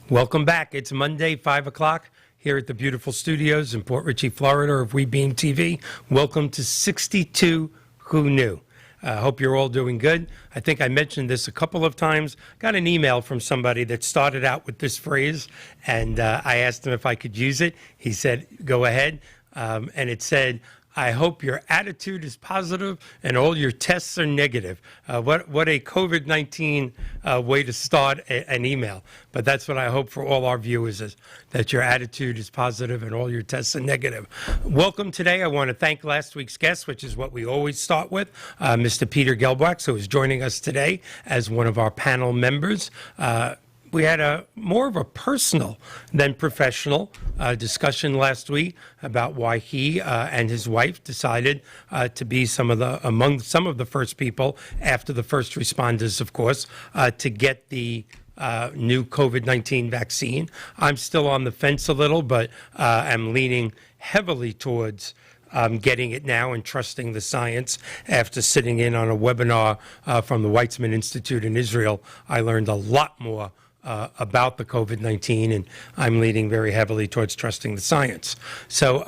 Welcome back. It's Monday, 5 o'clock here at the beautiful studios in Port Richey, Florida of We Beam TV. Welcome to 62 Who Knew. I hope you're all doing good. I think I mentioned this a couple of times. Got an email from somebody that started out with this phrase, and I asked him if I could use it. He said, go ahead. And it said, I hope your attitude is positive and all your tests are negative. What a COVID-19 way to start an email. But that's what I hope for all our viewers, is that your attitude is positive and all your tests are negative. Welcome today. I want to thank last week's guest, which is what we always start with, Mr. Peter Gelbwaks, who is joining us today as one of our panel members. We had more of a personal than professional discussion last week about why he and his wife decided to be among some of the first people, after the first responders, of course, to get the new COVID-19 vaccine. I'm still on the fence a little, but I'm leaning heavily towards getting it now and trusting the science. After sitting in on a webinar from the Weizmann Institute in Israel, I learned a lot more about the COVID-19, and I'm leaning very heavily towards trusting the science. So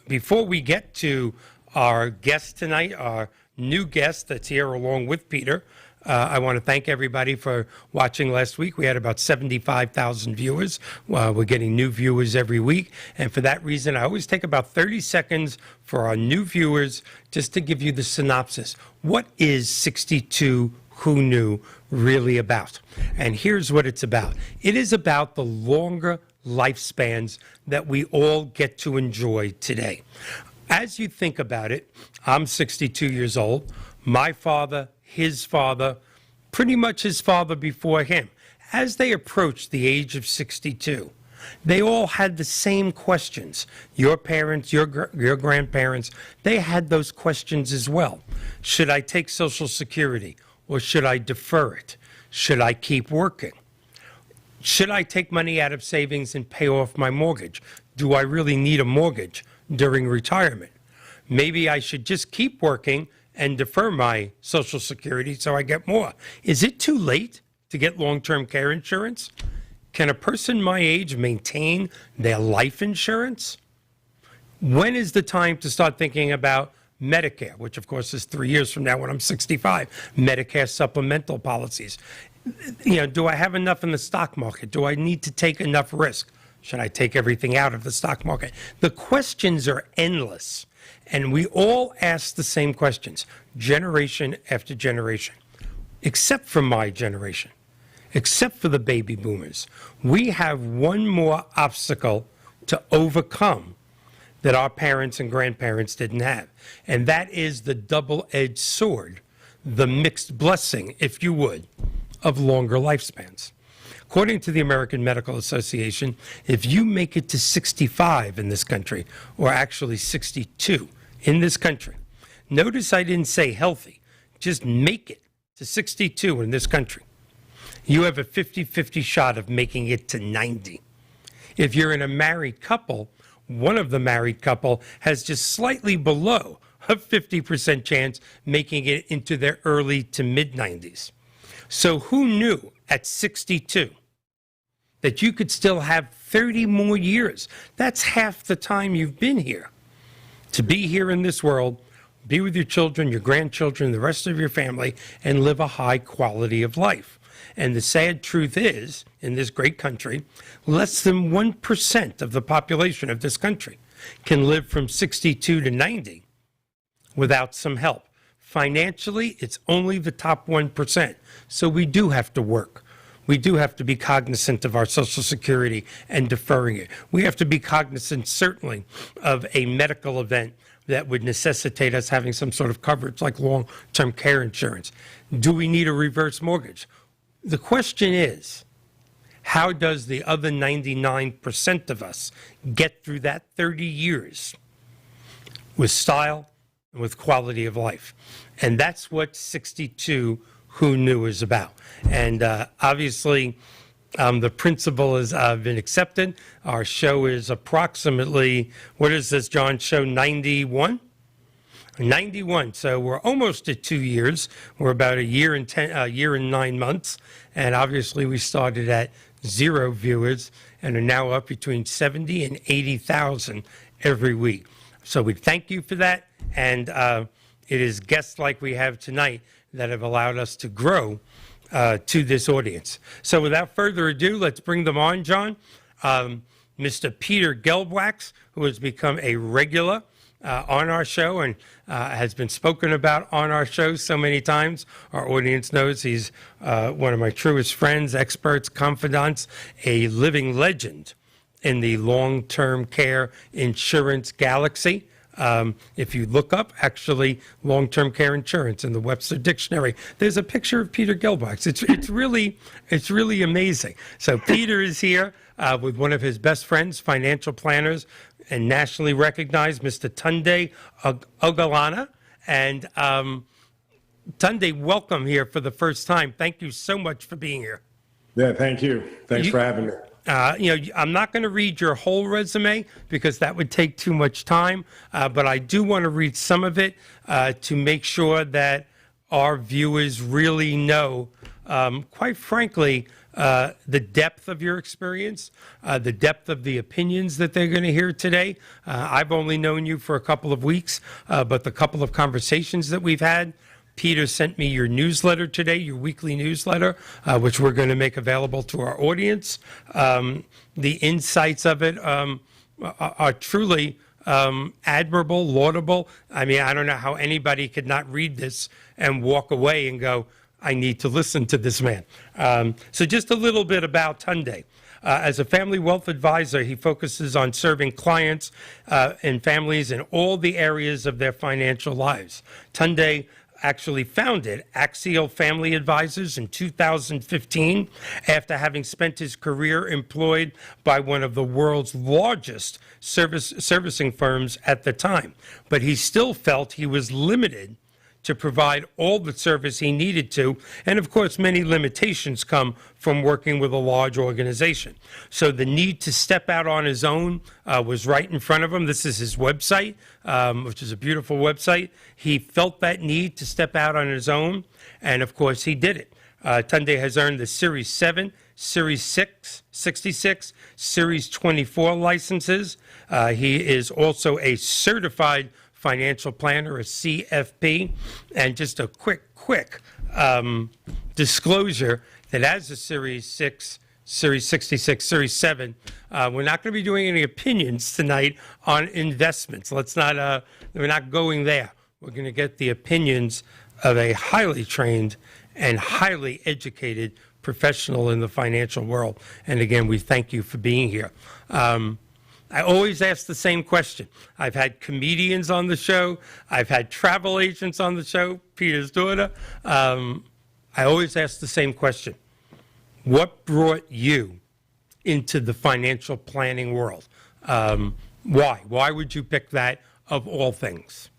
before we get to our guest tonight, our new guest that's here along with Peter, I want to thank everybody for watching last week. We had about 75,000 viewers. We're getting new viewers every week. And for that reason, I always take about 30 seconds for our new viewers just to give you the synopsis. What is 62 Who Knew really about? And here's what it's about. It is about the longer lifespans that we all get to enjoy today. As you think about it, I'm 62 years old. My father, his father, pretty much his father before him, as they approached the age of 62, they all had the same questions. Your parents, your grandparents, they had those questions as well. Should I take Social Security, or should I defer it? Should I keep working? Should I take money out of savings and pay off my mortgage? Do I really need a mortgage during retirement? Maybe I should just keep working and defer my Social Security so I get more. Is it too late to get long-term care insurance? Can a person my age maintain their life insurance? When is the time to start thinking about Medicare, which of course is 3 years from now when I'm 65, Medicare supplemental policies? Do I have enough in the stock market? Do I need to take enough risk? Should I take everything out of the stock market? The questions are endless, and we all ask the same questions, generation after generation, except for my generation, except for the baby boomers. We have one more obstacle to overcome that our parents and grandparents didn't have, and that is the double-edged sword, the mixed blessing, if you would, of longer lifespans. According to the American Medical Association, if you make it to 65 in this country, or actually 62 in this country, notice I didn't say healthy, just make it to 62 in this country, you have a 50-50 shot of making it to 90. If you're in a married couple, one of the married couple has just slightly below a 50% chance making it into their early to mid-90s. So who knew at 62 that you could still have 30 more years? That's half the time you've been here. To be here in this world, be with your children, your grandchildren, the rest of your family, and live a high quality of life. And the sad truth is, in this great country, less than 1% of the population of this country can live from 62 to 90 without some help. Financially, it's only the top 1%. So we do have to work. We do have to be cognizant of our Social Security and deferring it. We have to be cognizant, certainly, of a medical event that would necessitate us having some sort of coverage, like long-term care insurance. Do we need a reverse mortgage? The question is, how does the other 99% of us get through that 30 years with style and with quality of life? And that's what 62 Who Knew is about. And obviously, the principal has been accepted. Our show is approximately, what is this, John, show 91? 91. So we're almost at 2 years. We're about a year and 9 months. And obviously we started at 0 viewers and are now up between 70 and 80,000 every week. So we thank you for that. And it is guests like we have tonight that have allowed us to grow to this audience. So without further ado, let's bring them on, John. Mr. Peter Gelbwax, who has become a regular on our show and has been spoken about on our show so many times. Our audience knows he's one of my truest friends, experts, confidants, a living legend in the long-term care insurance galaxy. If you look up, actually, long-term care insurance in the Webster Dictionary, there's a picture of Peter Gelbwax. It's really amazing. So Peter is here with one of his best friends, financial planners, and nationally recognized, Mr. Tunde Ogunlana. And Tunde, welcome here for the first time. Thank you so much for being here. Yeah, thank you. Thanks for having me. I'm not going to read your whole resume because that would take too much time, but I do want to read some of it to make sure that our viewers really know, quite frankly, the depth of your experience, the depth of the opinions that they're going to hear today. I've only known you for a couple of weeks, but the couple of conversations that we've had, Peter sent me your newsletter today, your weekly newsletter, which we're going to make available to our audience. The insights of it are truly admirable, laudable. I mean, I don't know how anybody could not read this and walk away and go, I need to listen to this man. So just a little bit about Tunde. As a family wealth advisor, he focuses on serving clients and families in all the areas of their financial lives. Tunde actually founded Axial Family Advisors in 2015 after having spent his career employed by one of the world's largest servicing firms at the time. But he still felt he was limited to provide all the service he needed to. And of course, many limitations come from working with a large organization. So the need to step out on his own was right in front of him. This is his website, which is a beautiful website. He felt that need to step out on his own. And of course, he did it. Tunde has earned the Series 7, Series 6, 66, Series 24 licenses. He is also a certified financial planner, a CFP. And just a quick disclosure that as a Series 6, Series 66, Series 7, we're not going to be doing any opinions tonight on investments. We're not going there. We're going to get the opinions of a highly trained and highly educated professional in the financial world. And again, we thank you for being here. I always ask the same question. I've had comedians on the show. I've had travel agents on the show, Peter's daughter. I always ask the same question. What brought you into the financial planning world? Why? Why would you pick that of all things?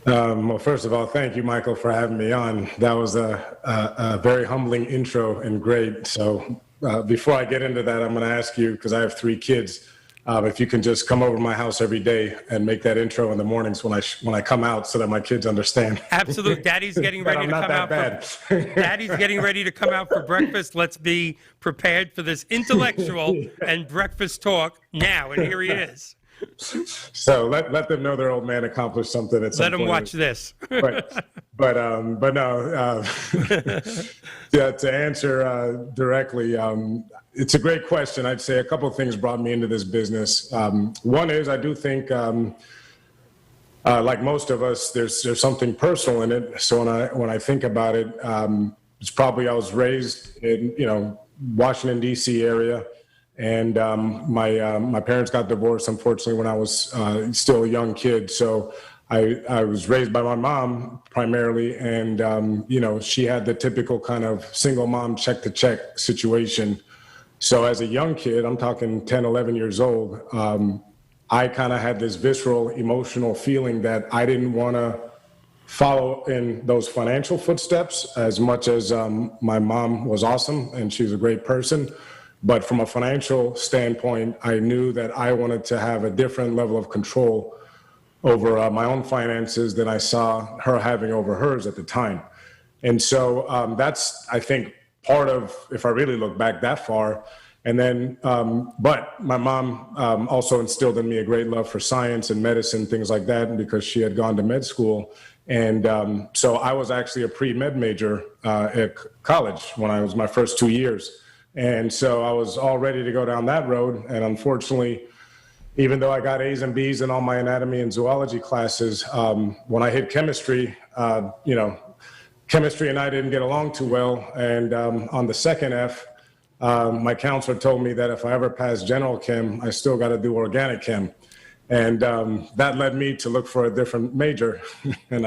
Well, first of all, thank you, Michael, for having me on. That was a very humbling intro and great. So before I get into that, I'm going to ask you, because I have 3 kids, if you can just come over to my house every day and make that intro in the mornings when I come out so that my kids understand. Absolutely. Daddy's getting ready to come out. Daddy's getting ready to come out for breakfast. Let's be prepared for this intellectual and breakfast talk now. And here he is. So let them know their old man accomplished something at some point. Let them watch this. but no, yeah, to answer directly, it's a great question. I'd say a couple of things brought me into this business. One is I do think, like most of us, there's something personal in it. So when I think about it, it's probably I was raised in Washington D.C. area. And my parents got divorced, unfortunately, when I was still a young kid. So I was raised by my mom primarily, and she had the typical kind of single mom check to check situation. So as a young kid, I'm talking 10, 11 years old, I kind of had this visceral emotional feeling that I didn't want to follow in those financial footsteps as much as my mom was awesome and she was a great person. But from a financial standpoint, I knew that I wanted to have a different level of control over my own finances than I saw her having over hers at the time. And so that's, I think, part of, if I really look back that far. And then, but my mom also instilled in me a great love for science and medicine, things like that, because she had gone to med school. And so I was actually a pre-med major at college when I was my first 2 years. And so I was all ready to go down that road. And unfortunately, even though I got A's and B's in all my anatomy and zoology classes, when I hit chemistry, chemistry and I didn't get along too well. And on the second F, my counselor told me that if I ever passed general chem, I still got to do organic chem. And that led me to look for a different major. And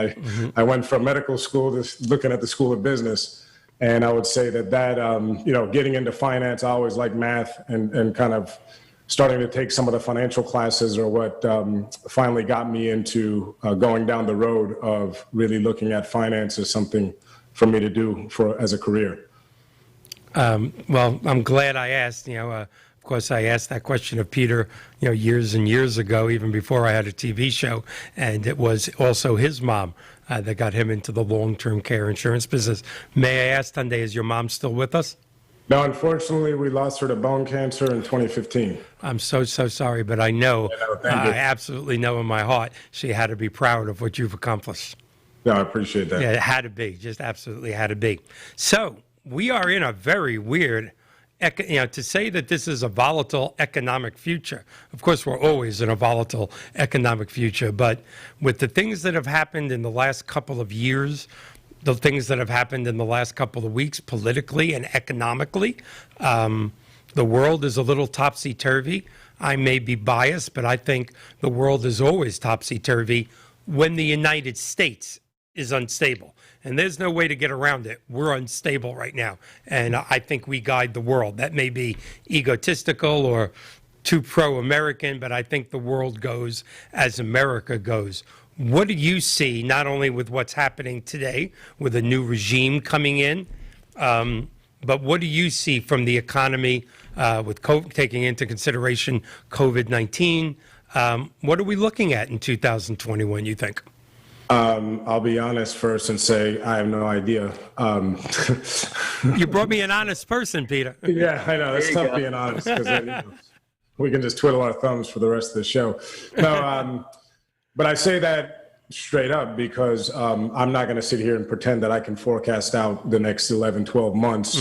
I went from medical school to looking at the School of Business. And I would say that getting into finance, I always liked math, and kind of starting to take some of the financial classes are what finally got me into going down the road of really looking at finance as something for me to do as a career. Well, I'm glad I asked. Of course, I asked that question of Peter, years and years ago, even before I had a TV show, and it was also his mom that got him into the long-term care insurance business. May I ask, Tunde, is your mom still with us? No, unfortunately, we lost her to bone cancer in 2015. I'm so sorry, but I know, I absolutely know in my heart, she had to be proud of what you've accomplished. No, I appreciate that. Yeah, it had to be, just absolutely had to be. So we are in a very weird, to say that this is a volatile economic future. Of course, we're always in a volatile economic future, but with the things that have happened in the last couple of years, the things that have happened in the last couple of weeks politically and economically, the world is a little topsy-turvy. I may be biased, but I think the world is always topsy-turvy when the United States is unstable. And there's no way to get around it. We're unstable right now. And I think we guide the world. That may be egotistical or too pro-American, but I think the world goes as America goes. What do you see, not only with what's happening today, with a new regime coming in, but what do you see from the economy with taking into consideration COVID-19? What are we looking at in 2021, you think? I'll be honest first and say I have no idea. You brought me an honest person, Peter. Yeah, I know. It's tough being honest because we can just twiddle our thumbs for the rest of the show. No, but I say that straight up because I'm not going to sit here and pretend that I can forecast out the next 11, 12 months.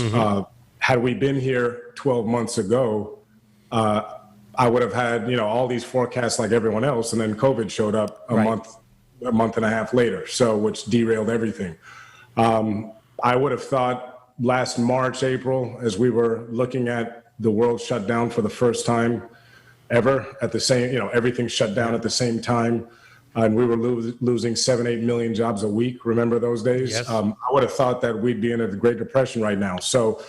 Had we been here 12 months ago, I would have had, all these forecasts like everyone else, and then COVID showed up a month and a half later, which derailed everything. I would have thought last March, April, as we were looking at the world shut down for the first time ever at the same, everything shut down at the same time. And we were losing 7-8 million jobs a week. Remember those days? Yes. I would have thought that we'd be in a Great Depression right now. So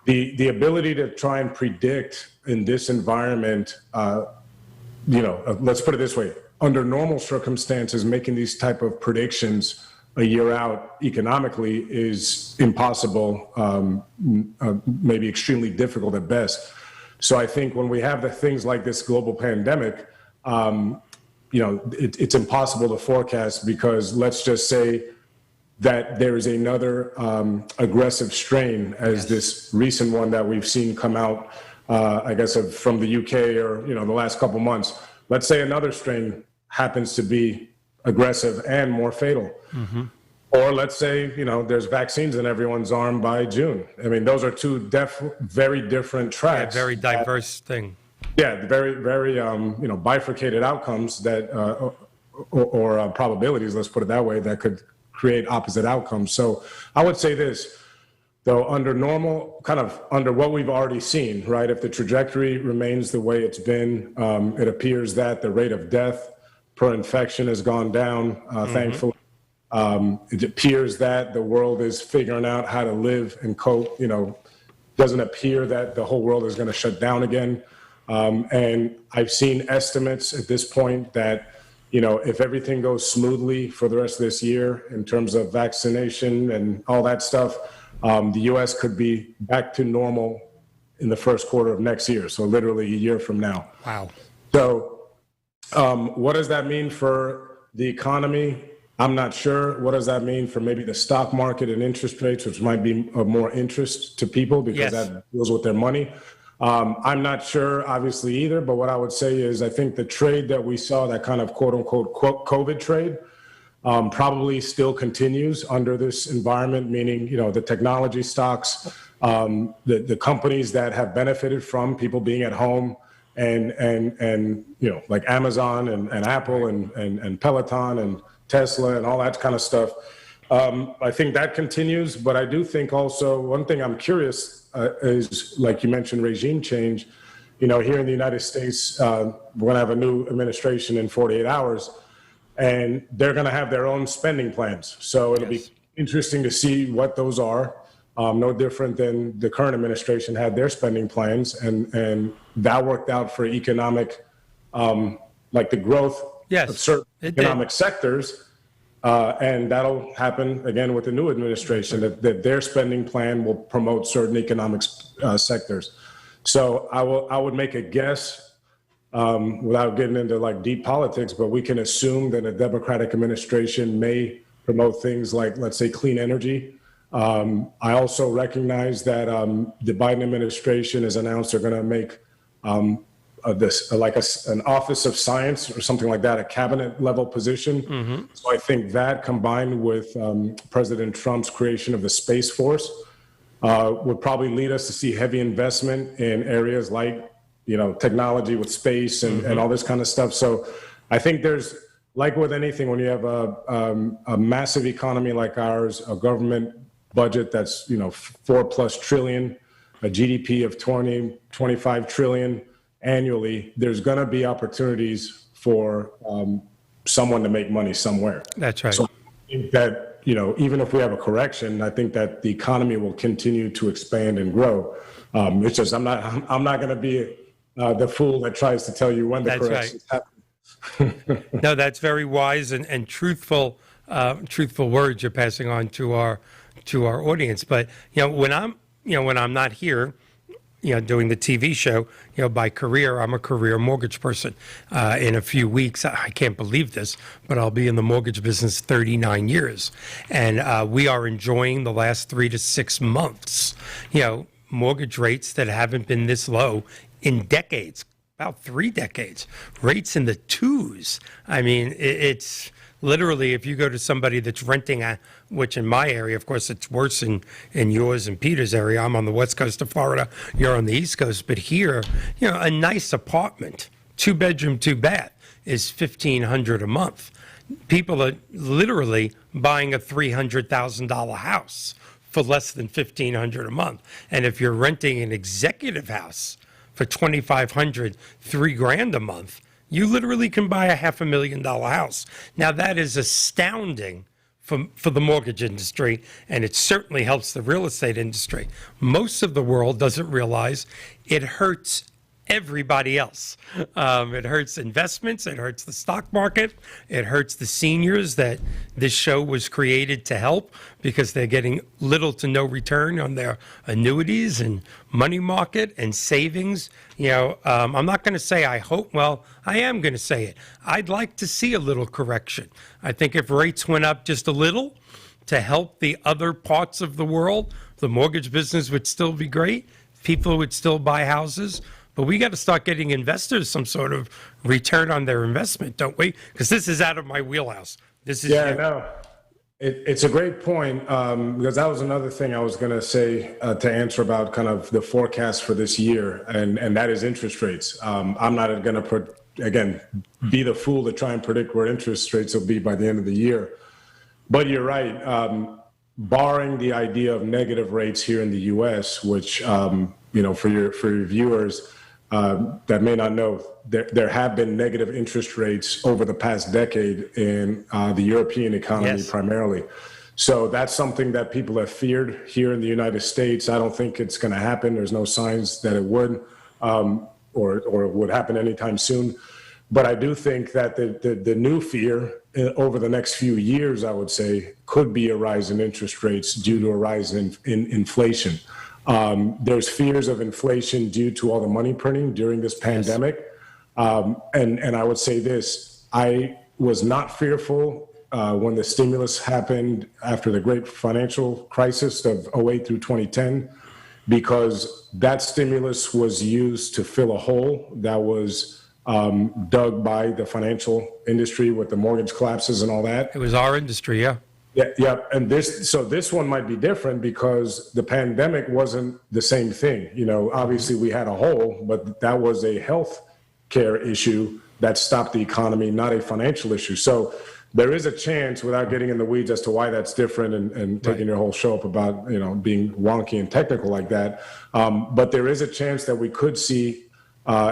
the ability to try and predict in this environment, let's put it this way. Under normal circumstances, making these type of predictions a year out economically is impossible, maybe extremely difficult at best. So I think when we have the things like this global pandemic, it's impossible to forecast because let's just say that there is another aggressive strain as this recent one that we've seen come out, from the UK or, the last couple months. Let's say another strain happens to be aggressive and more fatal. Or let's say, there's vaccines in everyone's arm by June. I mean, those are two very different tracks. Yeah, very diverse thing. Yeah, very, very, bifurcated outcomes that, or probabilities, let's put it that way, that could create opposite outcomes. So I would say this, though, under what we've already seen, right? If the trajectory remains the way it's been, it appears that the rate of death per infection has gone down, thankfully. It appears that the world is figuring out how to live and cope. Doesn't appear that the whole world is going to shut down again. And I've seen estimates at this point that, if everything goes smoothly for the rest of this year in terms of vaccination and all that stuff, the U.S. could be back to normal in the first quarter of next year. So literally a year from now. Wow. So what does that mean for the economy? I'm not sure. What does that mean for maybe the stock market and interest rates, which might be of more interest to people because Yes. that deals with their money? I'm not sure, obviously, either. But what I would say is I think the trade that we saw, that kind of quote unquote COVID trade, probably still continues under this environment, meaning, the technology stocks, the companies that have benefited from people being at home and like Amazon and Apple and Peloton and Tesla and all that kind of stuff. I think that continues, but I do think also one thing I'm curious is, like you mentioned, regime change. Here in the United States, we're going to have a new administration in 48 hours, and they're going to have their own spending plans. So it'll be interesting to see what those are. No different than the current administration had their spending plans, and that worked out for economic, like the growth of certain economic sectors. And that'll happen again with the new administration, that their spending plan will promote certain economic sectors. So I would make a guess, without getting into like deep politics, but we can assume that a Democratic administration may promote things like, let's say, clean energy. I also recognize that the Biden administration has announced they're going to make an Office of Science or something like that, a cabinet level position. Mm-hmm. So I think that combined with President Trump's creation of the Space Force would probably lead us to see heavy investment in areas like, technology with space and all this kind of stuff. So I think there's, like with anything, when you have a massive economy like ours, a government budget that's, $4+ trillion, a GDP of 25 trillion annually, there's going to be opportunities for someone to make money somewhere. That's right. So I think that, even if we have a correction, I think that the economy will continue to expand and grow. It's just, I'm not going to be the fool that tries to tell you when the corrections happen. No, that's very wise and truthful words you're passing on to our audience. But when I'm not here, doing the TV show, by career, I'm a career mortgage person. In a few weeks, I can't believe this, but I'll be in the mortgage business 39 years. And we are enjoying the last 3 to 6 months, mortgage rates that haven't been this low in decades, about 3 decades, rates in the 2s. I mean, it's literally, if you go to somebody that's renting, which in my area, of course, it's worse in yours and Peter's area. I'm on the west coast of Florida. You're on the east coast. But here, a nice apartment, 2-bedroom, 2-bath, is $1,500 a month. People are literally buying a $300,000 house for less than $1,500 a month. And if you're renting an executive house for $2,500, $3,000 a month, you literally can buy a $500,000 house. Now, that is astounding for the mortgage industry, and it certainly helps the real estate industry. Most of the world doesn't realize it hurts everybody else. It hurts investments. It hurts the stock market. It hurts the seniors that this show was created to help because they're getting little to no return on their annuities and money market and savings. I'm not going to say I hope. Well, I am going to say it. I'd like to see a little correction. I think if rates went up just a little to help the other parts of the world, the mortgage business would still be great. People would still buy houses. But we got to start getting investors some sort of return on their investment, don't we? Because this is out of my wheelhouse. This is no, it's a great point, because that was another thing I was going to say to answer about kind of the forecast for this year, and that is interest rates. I'm not going to, again, be the fool to try and predict where interest rates will be by the end of the year. But you're right. Barring the idea of negative rates here in the U.S., which, for your viewers, that may not know, there have been negative interest rates over the past decade in the European economy primarily. So that's something that people have feared here in the United States. I don't think it's going to happen. There's no signs that it would or would happen anytime soon. But I do think that the new fear over the next few years, I would say, could be a rise in interest rates due to a rise in inflation. There's fears of inflation due to all the money printing during this pandemic. And I would say this, I was not fearful when the stimulus happened after the great financial crisis of '08 through 2010, because that stimulus was used to fill a hole that was dug by the financial industry with the mortgage collapses and all that. It was our industry, yeah. Yeah. And this one might be different because the pandemic wasn't the same thing. Obviously we had a hole, but that was a health care issue that stopped the economy, not a financial issue. So there is a chance, without getting in the weeds as to why that's different and taking your whole show up about, being wonky and technical like that. But there is a chance that we could see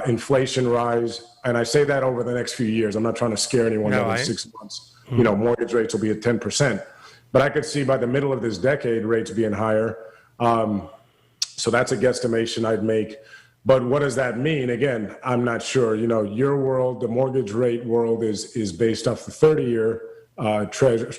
inflation rise. And I say that over the next few years. I'm not trying to scare anyone that in 6 months, mortgage rates will be at 10%. But I could see by the middle of this decade, rates being higher. So that's a guesstimation I'd make. But what does that mean? Again, I'm not sure. Your world, the mortgage rate world is based off the 30-year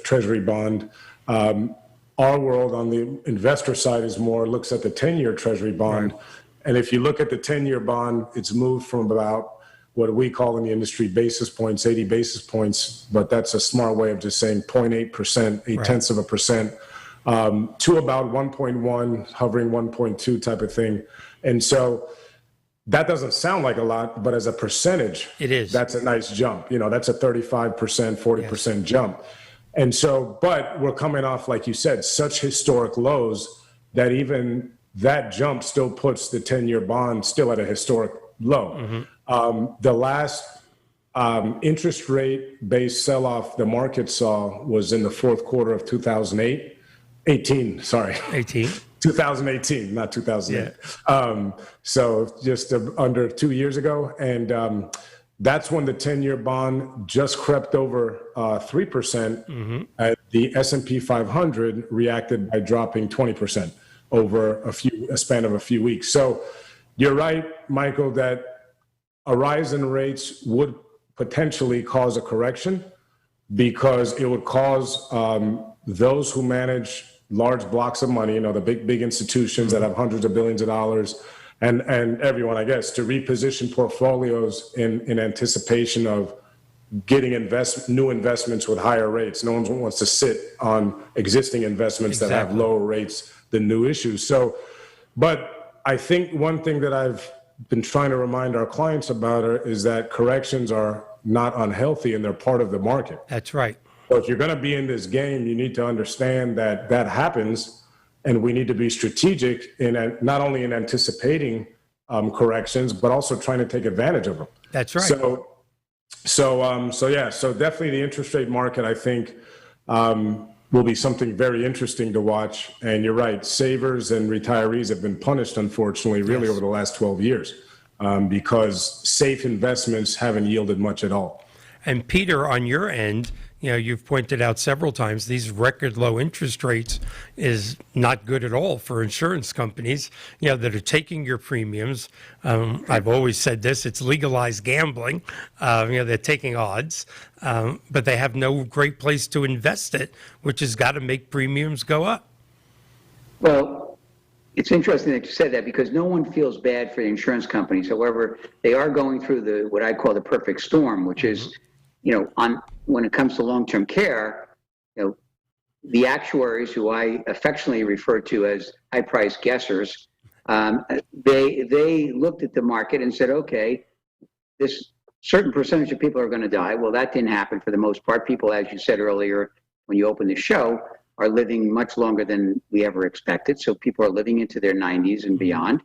treasury bond. Our world on the investor side is more looks at the 10-year treasury bond. Right. And if you look at the 10-year bond, it's moved from about what we call in the industry basis points, 80 basis points, but that's a smart way of just saying 0.8%, eight-tenths of a percent, to about 1.1, hovering 1.2 type of thing. And so that doesn't sound like a lot, but as a percentage, it is. That's a nice jump. That's a 35%, 40% jump. And so, but we're coming off, like you said, such historic lows that even that jump still puts the 10-year bond still at a historic low. Mm-hmm. The last interest rate-based sell-off the market saw was in the fourth quarter of 2018, not 2008. Yeah. So just under 2 years ago. And that's when the 10-year bond just crept over 3%. Mm-hmm. The S&P 500 reacted by dropping 20% over a span of a few weeks. So you're right, Michael, that a rise in rates would potentially cause a correction because it would cause those who manage large blocks of money, the big institutions that have hundreds of billions of dollars, and everyone, I guess, to reposition portfolios in anticipation of getting new investments with higher rates. No one wants to sit on existing investments that have lower rates than new issues. So, but I think one thing that I've been trying to remind our clients about is that corrections are not unhealthy and they're part of the market. That's right. So if you're going to be in this game, you need to understand that that happens, and we need to be strategic in not only in anticipating corrections, but also trying to take advantage of them. That's right. So definitely the interest rate market, I think, will be something very interesting to watch. And you're right, savers and retirees have been punished, unfortunately, really over the last 12 years because safe investments haven't yielded much at all. And Peter, on your end, you've pointed out several times these record low interest rates is not good at all for insurance companies, that are taking your premiums. I've always said this, it's legalized gambling. They're taking odds, but they have no great place to invest it, which has got to make premiums go up. Well, it's interesting that you said that because no one feels bad for the insurance companies. However, they are going through what I call the perfect storm, which is, when it comes to long-term care, the actuaries, who I affectionately refer to as high-price guessers, they looked at the market and said, okay, this certain percentage of people are going to die. Well, that didn't happen for the most part. People, as you said earlier, when you opened the show, are living much longer than we ever expected. So people are living into their 90s and beyond.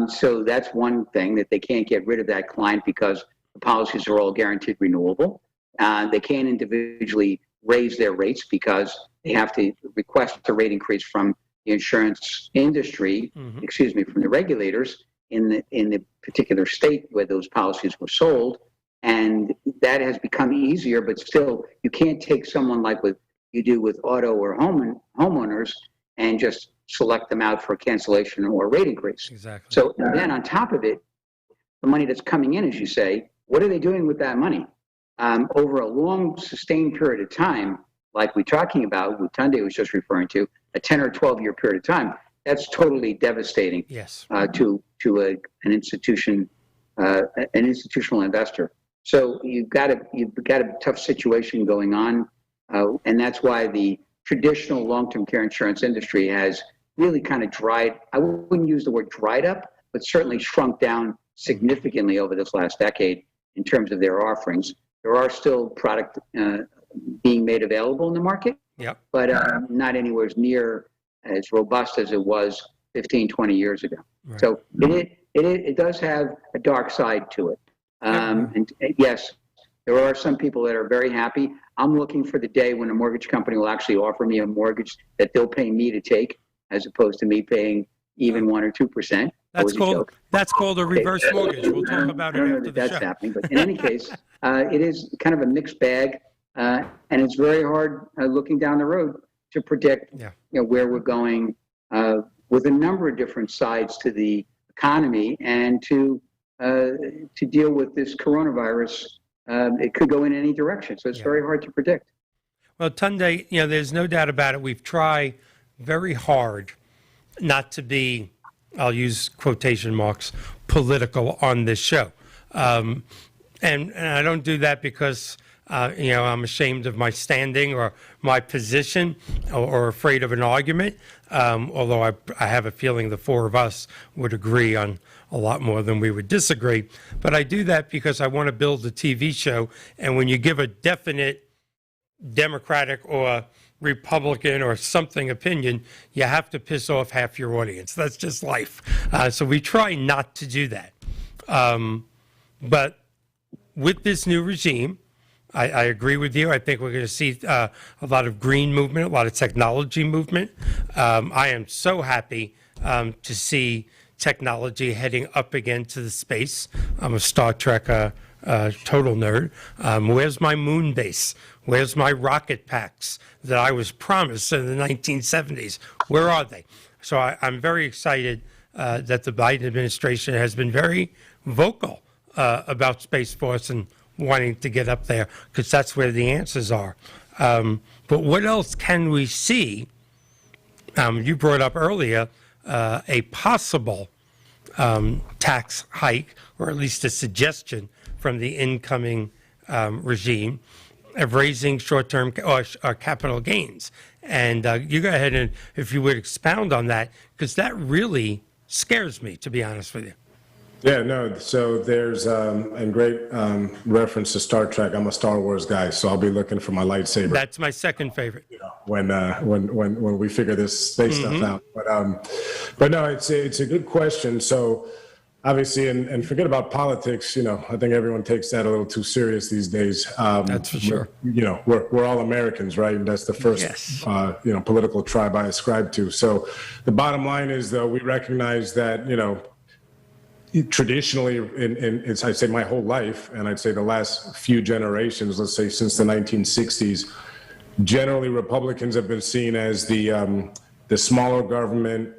So that's one thing, that they can't get rid of that client because the policies are all guaranteed renewable. They can't individually raise their rates because they have to request a rate increase from the insurance industry, from the regulators in the particular state where those policies were sold. And that has become easier, but still, you can't take someone like what you do with auto or homeowners and just select them out for cancellation or rate increase. Exactly. So then on top of it, the money that's coming in, as you say, what are they doing with that money? Over a long, sustained period of time, like we're talking about, what Tunde was just referring to, a 10 or 12-year period of time, that's totally devastating. Yes. To an institution, an institutional investor. So you've got a tough situation going on And that's why the traditional long-term care insurance industry has really kind of dried, I wouldn't use the word dried up, but certainly shrunk down significantly over this last decade in terms of their offerings. There are still product being made available in the market, Yep. but not anywhere near as robust as it was 15, 20 years ago. Right. So it does have a dark side to it. And yes, there are some people that are very happy. I'm looking for the day when a mortgage company will actually offer me a mortgage that they'll pay me to take, as opposed to me paying even 1 or 2%. That's called a reverse mortgage. We'll talk about it after the that's show. happening, but in any case, it is kind of a mixed bag, and it's very hard looking down the road to predict, where we're going with a number of different sides to the economy, and to deal with this coronavirus. It could go in any direction, so it's very hard to predict. Well, Tunde, there's no doubt about it. We've tried very hard not to be, I'll use quotation marks, political on this show. And I don't do that because, I'm ashamed of my standing or my position, or afraid of an argument, although I have a feeling the four of us would agree on a lot more than we would disagree. But I do that because I want to build a TV show, and when you give a definite Democratic or Republican or something opinion, you have to piss off half your audience. That's just life. So we try not to do that. But with this new regime, I agree with you. I think we're going to see a lot of green movement, a lot of technology movement. I am so happy to see technology heading up again to the space. I'm a Star Trek total nerd. Where's my moon base? Where's my rocket packs that I was promised in the 1970s? Where are they? So I'm very excited that the Biden administration has been very vocal about Space Force and wanting to get up there, because that's where the answers are. But what else can we see? You brought up earlier a possible tax hike, or at least a suggestion from the incoming regime of raising short-term or capital gains. And you go ahead and, if you would, expound on that, because that really scares me, to be honest with you. Yeah, no. So there's a great reference to Star Trek. I'm a Star Wars guy, so I'll be looking for my lightsaber. That's my second favorite. When we figure this space stuff out. But no, it's a good question. So obviously, and forget about politics. I think everyone takes that a little too serious these days. That's for sure. We're all Americans, right? And that's the first political tribe I ascribe to. So the bottom line is, though, we recognize that traditionally, I'd say my whole life, and I'd say the last few generations, let's say since the 1960s, generally Republicans have been seen as the smaller government,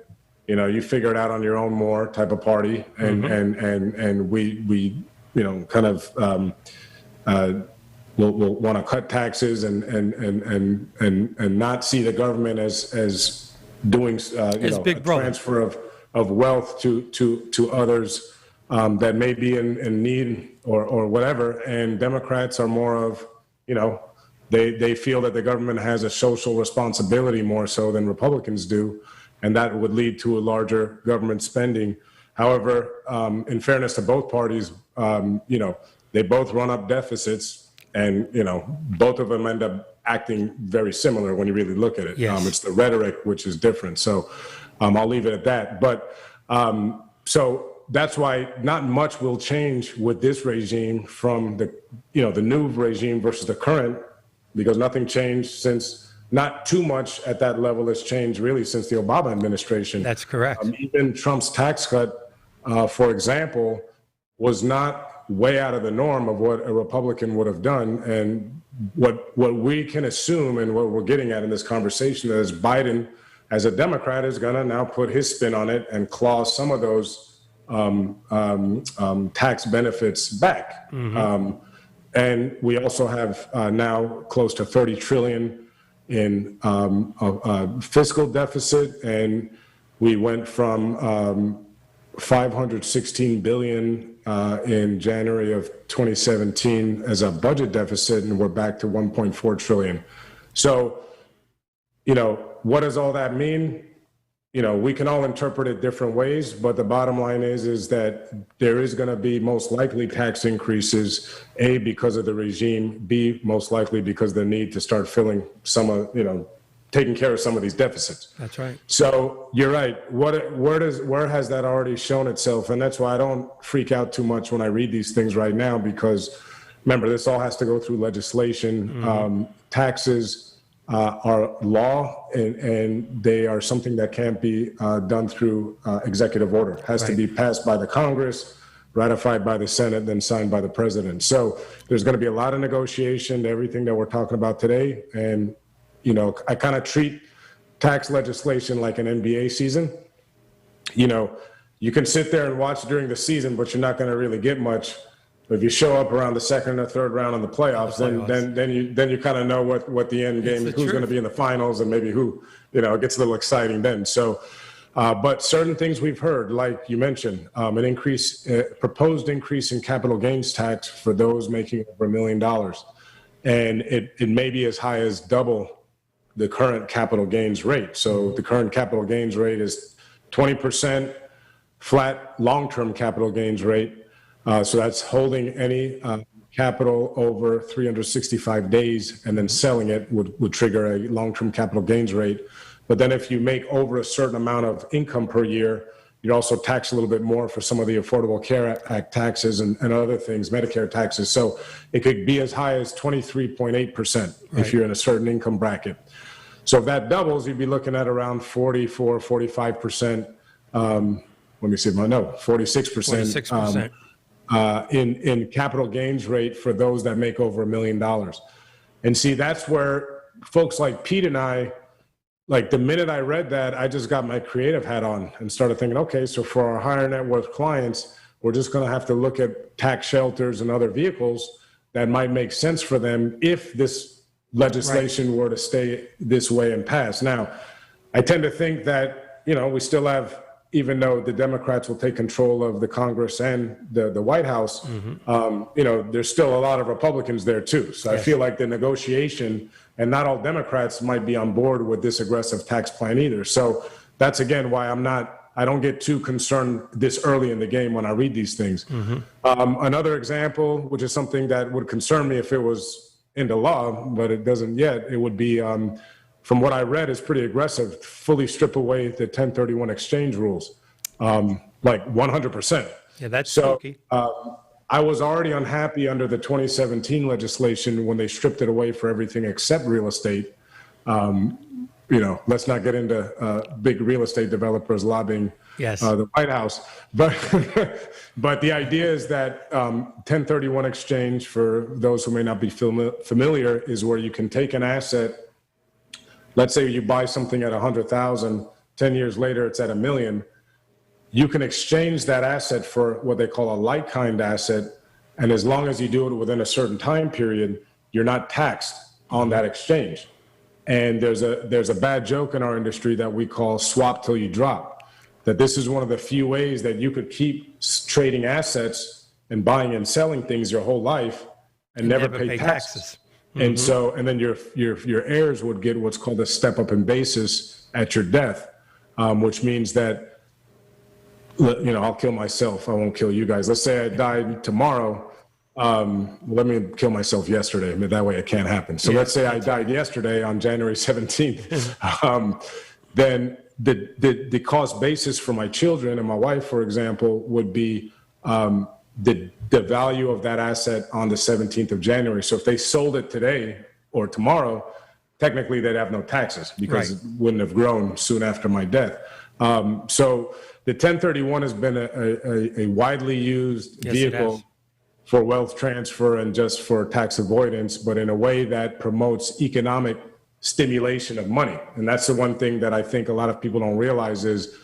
you figure it out on your own more type of party, and we kind of will want to cut taxes and not see the government as doing a transfer of wealth to others that may be in need or whatever. And Democrats are more of, they feel that the government has a social responsibility more so than Republicans do, and that would lead to a larger government spending. However, in fairness to both parties, they both run up deficits, and both of them end up acting very similar when you really look at it. Yes. It's the rhetoric which is different. So I'll leave it at that. But so that's why not much will change with this regime from the new regime versus the current, because nothing changed since. Not too much at that level has changed really since the Obama administration. That's correct. Even Trump's tax cut, for example, was not way out of the norm of what a Republican would have done. And what we can assume, and what we're getting at in this conversation, is Biden, as a Democrat, is going to now put his spin on it and claw some of those tax benefits back. And we also have now close to $30 trillion in fiscal deficit, and we went from 516 billion in January of 2017 as a budget deficit, and we're back to 1.4 trillion. So, what does all that mean? We can all interpret it different ways, but the bottom line is that there is going to be most likely tax increases, A, because of the regime, B, most likely because of the need to start filling some of, taking care of some of these deficits. That's right. So you're right. Where has that already shown itself? And that's why I don't freak out too much when I read these things right now, because remember, this all has to go through legislation. Taxes are law, and they are something that can't be done through executive order. It has to be passed by the Congress, ratified by the Senate, then signed by the president. So there's going to be a lot of negotiation to everything that we're talking about today. And, I kind of treat tax legislation like an NBA season. You can sit there and watch during the season, but you're not going to really get much. If you show up around the second or third round in the playoffs, then you kind of know what the end game, who's going to be in the finals, and maybe who, it gets a little exciting then. So, but certain things we've heard, like you mentioned, an proposed increase in capital gains tax for those making over $1 million, and it may be as high as double the current capital gains rate. So the current capital gains rate is 20% flat long-term capital gains rate. So that's holding any capital over 365 days and then selling it would trigger a long-term capital gains rate. But then if you make over a certain amount of income per year, you're also taxed a little bit more for some of the Affordable Care Act taxes and other things, Medicare taxes. So it could be as high as 23.8% if you're in a certain income bracket. So if that doubles, you'd be looking at around 44, 45%. 46%. In capital gains rate for those that make over $1 million. And see, that's where folks like Pete and I, like the minute I read that, I just got my creative hat on and started thinking, okay, so for our higher net worth clients, we're just going to have to look at tax shelters and other vehicles that might make sense for them if this legislation were to stay this way and pass. Now, I tend to think that, we still have, even though the Democrats will take control of the Congress and the White House, there's still a lot of Republicans there too. So I feel like the negotiation, and not all Democrats might be on board with this aggressive tax plan either. So that's again why I don't get too concerned this early in the game when I read these things. Another example, which is something that would concern me if it was into law, but it doesn't yet, it would be, from what I read, is pretty aggressive, fully strip away the 1031 exchange rules, like 100%. Yeah, that's so spooky. I was already unhappy under the 2017 legislation when they stripped it away for everything except real estate. Let's not get into big real estate developers lobbying the White House. But the idea is that 1031 exchange, for those who may not be familiar, is where you can take an asset. Let's say you buy something at 100,000, 10 years later it's at $1 million. You can exchange that asset for what they call a like-kind asset, and as long as you do it within a certain time period, you're not taxed on that exchange. And there's a bad joke in our industry that we call swap till you drop, that this is one of the few ways that you could keep trading assets and buying and selling things your whole life and never pay taxes. And so, and then your heirs would get what's called a step up in basis at your death, which means that, I'll kill myself. I won't kill you guys. Let's say I died tomorrow. Let me kill myself yesterday. I mean, that way it can't happen. So let's say I died yesterday on January 17th. Then the cost basis for my children and my wife, for example, would be the value of that asset on the 17th of January. So if they sold it today or tomorrow, technically they'd have no taxes because it wouldn't have grown soon after my death. So the 1031 has been a widely used vehicle for wealth transfer and just for tax avoidance, but in a way that promotes economic stimulation of money. And that's the one thing that I think a lot of people don't realize is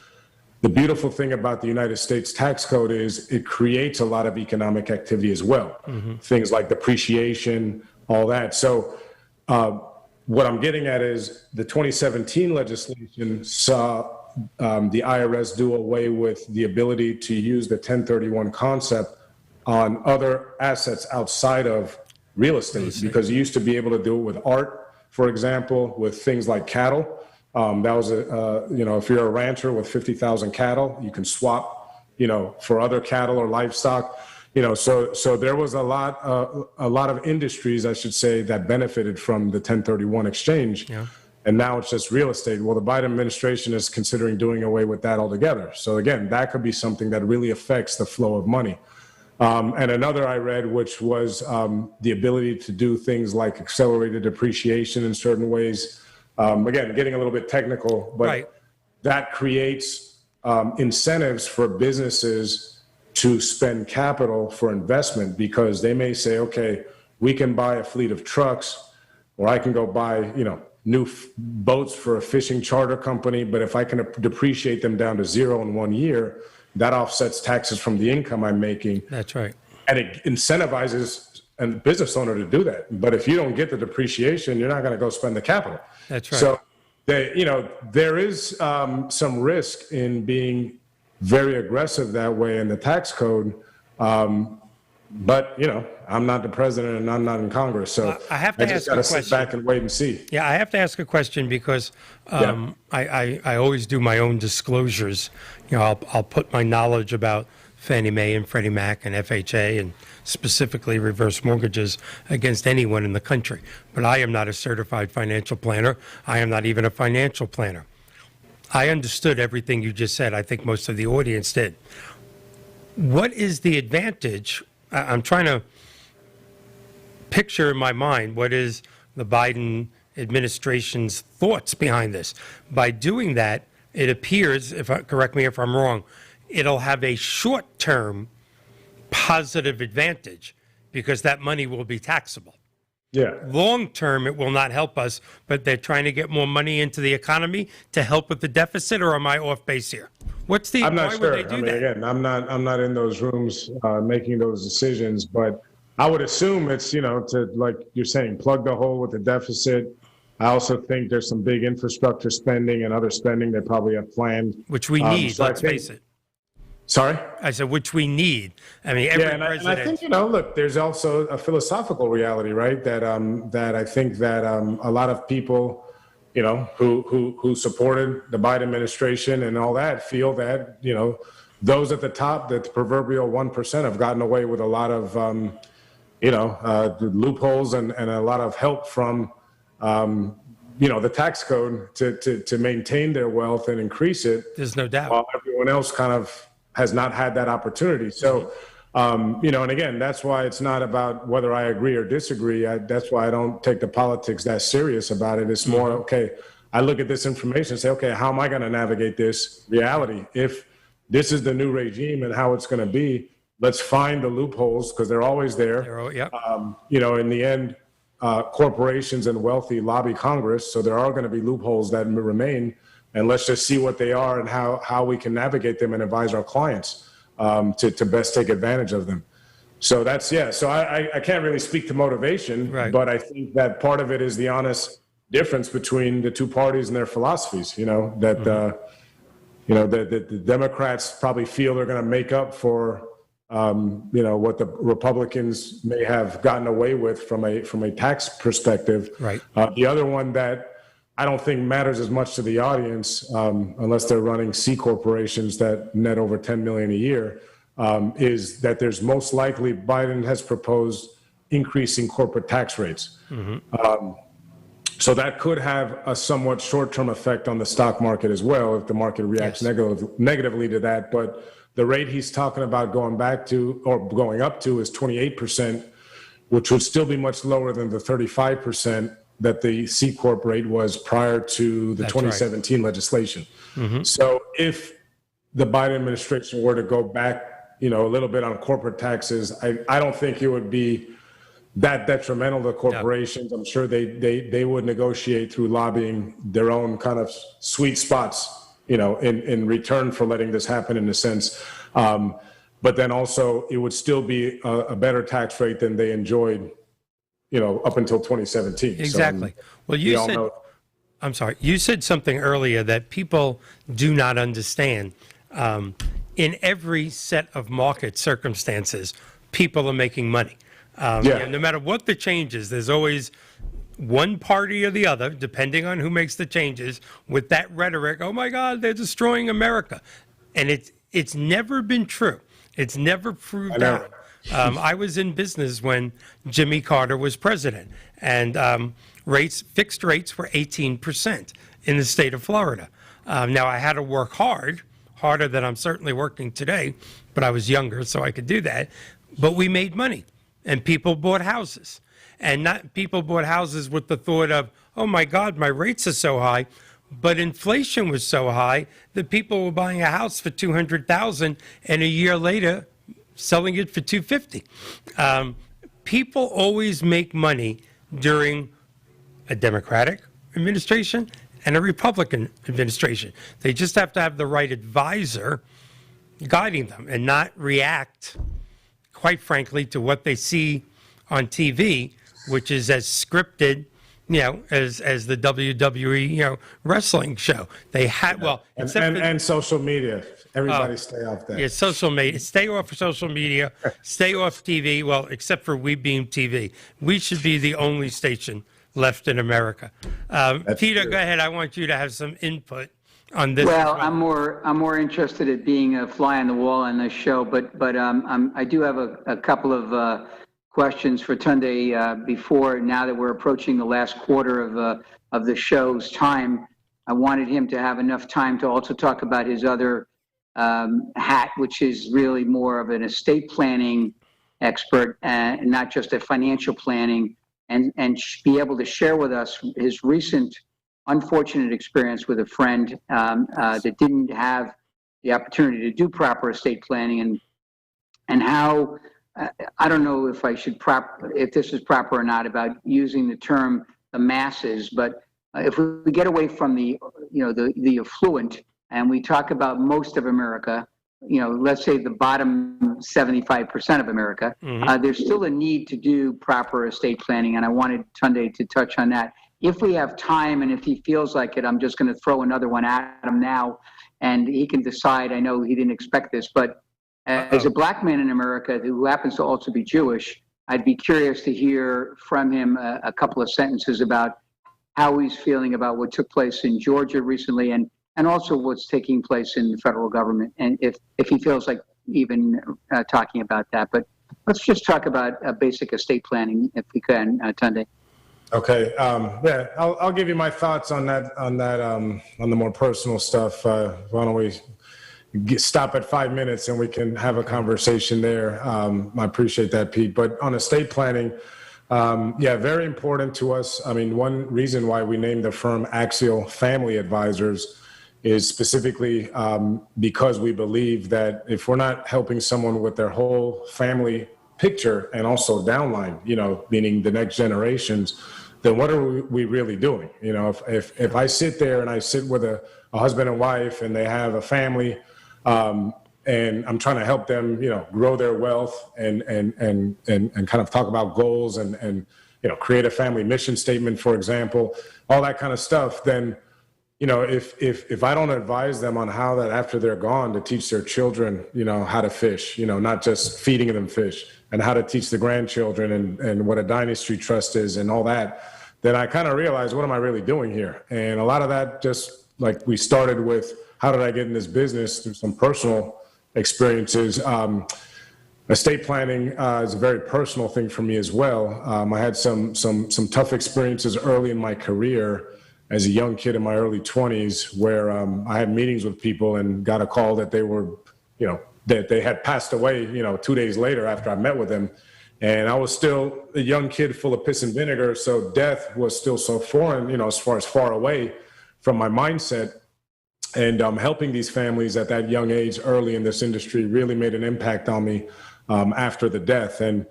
the beautiful thing about the United States tax code is it creates a lot of economic activity as well. Things like depreciation, all that. So what I'm getting at is the 2017 legislation saw the IRS do away with the ability to use the 1031 concept on other assets outside of real estate, because you used to be able to do it with art, for example, with things like cattle. That was if you're a rancher with 50,000 cattle, you can swap, for other cattle or livestock. So there was a lot of industries, I should say, that benefited from the 1031 exchange. Yeah. And now it's just real estate. Well, the Biden administration is considering doing away with that altogether. So again, that could be something that really affects the flow of money. And another I read, which was the ability to do things like accelerated depreciation in certain ways. Again, getting a little bit technical, but Right. that creates incentives for businesses to spend capital for investment, because they may say, okay, we can buy a fleet of trucks, or I can go buy, new boats for a fishing charter company. But if I can depreciate them down to zero in 1 year, that offsets taxes from the income I'm making. That's right. And it incentivizes a business owner to do that. But if you don't get the depreciation, you're not going to go spend the capital. That's right. So, there is some risk in being very aggressive that way in the tax code. But, I'm not the president and I'm not in Congress. So I have to just ask got to a sit question. back and wait and see. Yeah, I have to ask a question because I always do my own disclosures. I'll put my knowledge about Fannie Mae and Freddie Mac and FHA and specifically reverse mortgages against anyone in the country. But I am not a certified financial planner. I am not even a financial planner. I understood everything you just said. I think most of the audience did. What is the advantage? I'm trying to picture in my mind what is the Biden administration's thoughts behind this. By doing that, it appears, correct me if I'm wrong, it'll have a short-term positive advantage because that money will be taxable. Yeah. Long-term, it will not help us, but they're trying to get more money into the economy to help with the deficit, or am I off base here? I'm not why sure. would they do that? Again, I'm not in those rooms making those decisions, but I would assume it's, to, like you're saying, plug the hole with the deficit. I also think there's some big infrastructure spending and other spending they probably have planned. Which we need, so I let's think- face it. Sorry? I said, which we need. I mean, every And I president. think, look, there's also a philosophical reality, right? That I think that a lot of people, who supported the Biden administration and all that feel that, those at the top, that the proverbial 1% have gotten away with a lot of, loopholes and a lot of help from, the tax code to maintain their wealth and increase it. There's no doubt. While everyone else kind of has not had that opportunity. So, and again, that's why it's not about whether I agree or disagree. That's why I don't take the politics that serious about it. It's more, okay, I look at this information and say, okay, how am I going to navigate this reality? If this is the new regime and how it's going to be, let's find the loopholes, because they're always there. Yep. In the end, corporations and wealthy lobby Congress, so there are going to be loopholes that remain. And let's just see what they are and how we can navigate them and advise our clients to best take advantage of them. So so I can't really speak to motivation, Right. but I think that part of it is the honest difference between the two parties and their philosophies, that the Democrats probably feel they're going to make up for, what the Republicans may have gotten away with from a tax perspective. Right. The other one that I don't think matters as much to the audience, unless they're running C corporations that net over 10 million a year, is that there's most likely Biden has proposed increasing corporate tax rates. So that could have a somewhat short-term effect on the stock market as well if the market reacts negatively to that. But the rate he's talking about going up to is 28%, which would still be much lower than the 35% that the C Corp rate was prior to the That's 2017 legislation. So if the Biden administration were to go back, a little bit on corporate taxes, I don't think it would be that detrimental to corporations. I'm sure they would negotiate through lobbying their own kind of sweet spots, in return for letting this happen in a sense. But then also it would still be a better tax rate than they enjoyed up until 2017. Exactly. Well, I'm sorry, you said something earlier that people do not understand. In every set of market circumstances, people are making money. No matter what the change is, there's always one party or the other, depending on who makes the changes, with that rhetoric, oh my God, they're destroying America. And it's never been true. It's never proved know. out. I was in business when Jimmy Carter was president, and fixed rates were 18% in the state of Florida. Now, I had to work harder than I'm certainly working today, but I was younger, so I could do that. But we made money, and people bought houses. And not people bought houses with the thought of, oh my God, my rates are so high. But inflation was so high that people were buying a house for $200,000 and a year later selling it for $250,000. People always make money during a Democratic administration and a Republican administration. They just have to have the right advisor guiding them and not react, quite frankly, to what they see on TV, which is as scripted, as the WWE, wrestling show. They had, well, and social media. Everybody stay off that. Yeah, social media. Stay off social media. Stay off TV. Well, except for We Beam TV. We should be the only station left in America. Peter, true. go ahead. I want you to have some input on this. Well, I'm more interested in being a fly on the wall on this show, but I do have a couple of questions for Tunde before, now that we're approaching the last quarter of the show's time. I wanted him to have enough time to also talk about his other hat, which is really more of an estate planning expert and not just a financial planning, and be able to share with us his recent unfortunate experience with a friend that didn't have the opportunity to do proper estate planning, and how I don't know if if this is proper or not about using the term the masses, but if we get away from the affluent and we talk about most of America, let's say the bottom 75% of America, there's still a need to do proper estate planning, and I wanted Tunde to touch on that. If we have time, and if he feels like it, I'm just going to throw another one at him now, and he can decide. I know he didn't expect this, but as a black man in America who happens to also be Jewish, I'd be curious to hear from him a couple of sentences about how he's feeling about what took place in Georgia recently, and also what's taking place in the federal government, and if he feels like even talking about that. But let's just talk about basic estate planning, if we can, Tunde. Okay. Yeah, I'll give you my thoughts on that, on the more personal stuff. Why don't we stop at 5 minutes and we can have a conversation there. I appreciate that, Pete. But on estate planning, very important to us. I mean, one reason why we named the firm Axial Family Advisors is specifically because we believe that if we're not helping someone with their whole family picture and also downline, meaning the next generations, then what are we really doing? If I sit there and I sit with a husband and wife and they have a family, and I'm trying to help them, grow their wealth and kind of talk about goals and create a family mission statement, for example, all that kind of stuff, then if I don't advise them on how that after they're gone to teach their children, how to fish, not just feeding them fish, and how to teach the grandchildren and what a dynasty trust is and all that, then I kind of realized, what am I really doing here? And a lot of that, just like we started with, how did I get in this business, through some personal experiences. Estate planning is a very personal thing for me as well. I had some tough experiences early in my career as a young kid in my early 20s, where I had meetings with people and got a call that they were, that they had passed away, 2 days later after I met with them. And I was still a young kid full of piss and vinegar. So death was still so foreign, as far away from my mindset. And helping these families at that young age early in this industry really made an impact on me after the death. And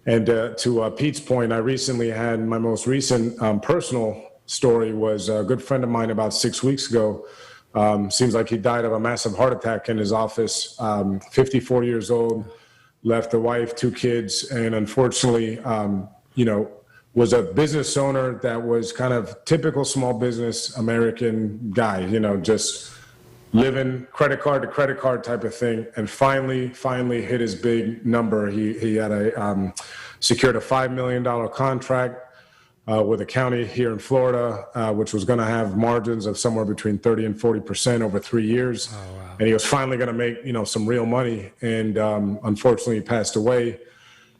to Pete's point, I recently had my most recent personal story was a good friend of mine about 6 weeks ago. Seems like he died of a massive heart attack in his office, 54 years old, left a wife, 2 kids, and unfortunately, was a business owner that was kind of typical small business American guy, just living credit card to credit card type of thing. And finally hit his big number. He had secured a $5 million contract with a county here in Florida, which was going to have margins of somewhere between 30 and 40% over 3 years. Oh, wow. And he was finally going to make, some real money. And unfortunately, he passed away.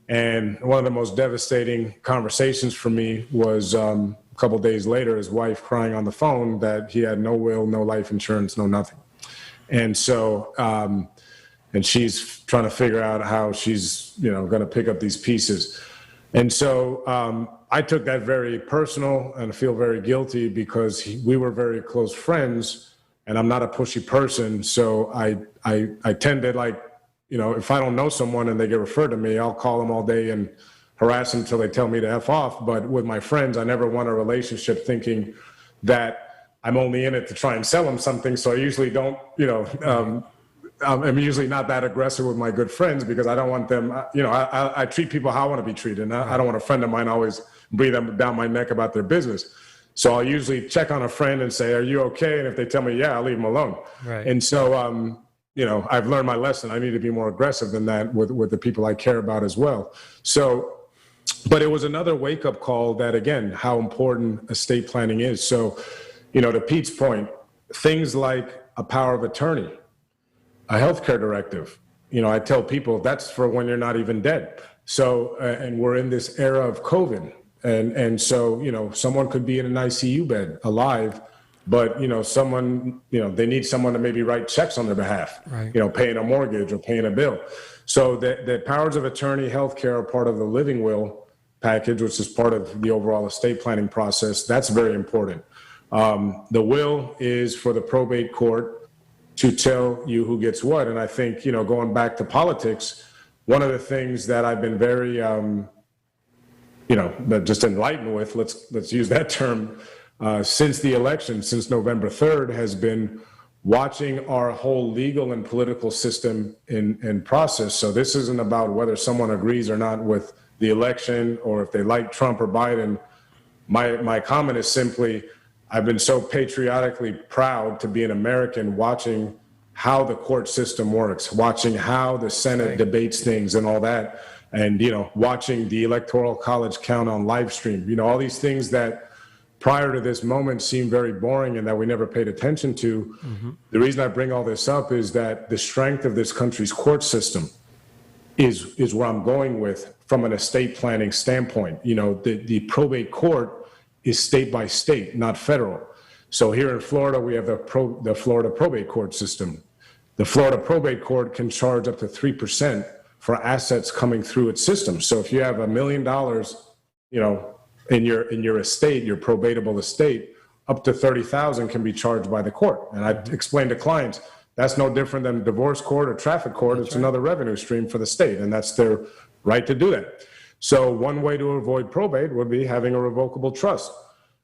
And one of the most devastating conversations for me was a couple days later, his wife crying on the phone that he had no will, no life insurance, no nothing. And so, and she's trying to figure out how she's, going to pick up these pieces. And so I took that very personal and feel very guilty because we were very close friends, and I'm not a pushy person. So I tend to, like, if I don't know someone and they get referred to me, I'll call them all day and harass them until they tell me to F off. But with my friends, I never want a relationship thinking that I'm only in it to try and sell them something. So I usually don't, I'm usually not that aggressive with my good friends because I don't want them, I treat people how I want to be treated. And I don't want a friend of mine always breathe down my neck about their business. So I'll usually check on a friend and say, are you okay? And if they tell me, yeah, I'll leave them alone. Right. And so, I've learned my lesson. I need to be more aggressive than that with the people I care about as well. So, but it was another wake-up call that, again, how important estate planning is. So, to Pete's point, things like a power of attorney, a healthcare directive, I tell people that's for when you're not even dead. So, and we're in this era of COVID. And so, someone could be in an ICU bed alive, but, someone, they need someone to maybe write checks on their behalf, right. Paying a mortgage or paying a bill. So the powers of attorney, healthcare are part of the living will package, which is part of the overall estate planning process. That's very important. The will is for the probate court to tell you who gets what. And I think, going back to politics, one of the things that I've been very, just enlightened with, let's use that term, since the election, since November 3rd, has been watching our whole legal and political system in process. So this isn't about whether someone agrees or not with the election or if they like Trump or Biden. My comment is simply, I've been so patriotically proud to be an American watching how the court system works, watching how the Senate debates things and all that, and, watching the Electoral College count on live stream, all these things that prior to this moment seemed very boring and that we never paid attention to. Mm-hmm. The reason I bring all this up is that the strength of this country's court system is where I'm going with from an estate planning standpoint. The probate court is state by state, not federal. So here in Florida, we have the Florida probate court system. The Florida probate court can charge up to 3% for assets coming through its system. So if you have $1 million, in your estate, your probatable estate, up to $30,000 can be charged by the court. And I explain to clients, that's no different than divorce court or traffic court. It's another revenue stream for the state, and that's their right to do that. So one way to avoid probate would be having a revocable trust.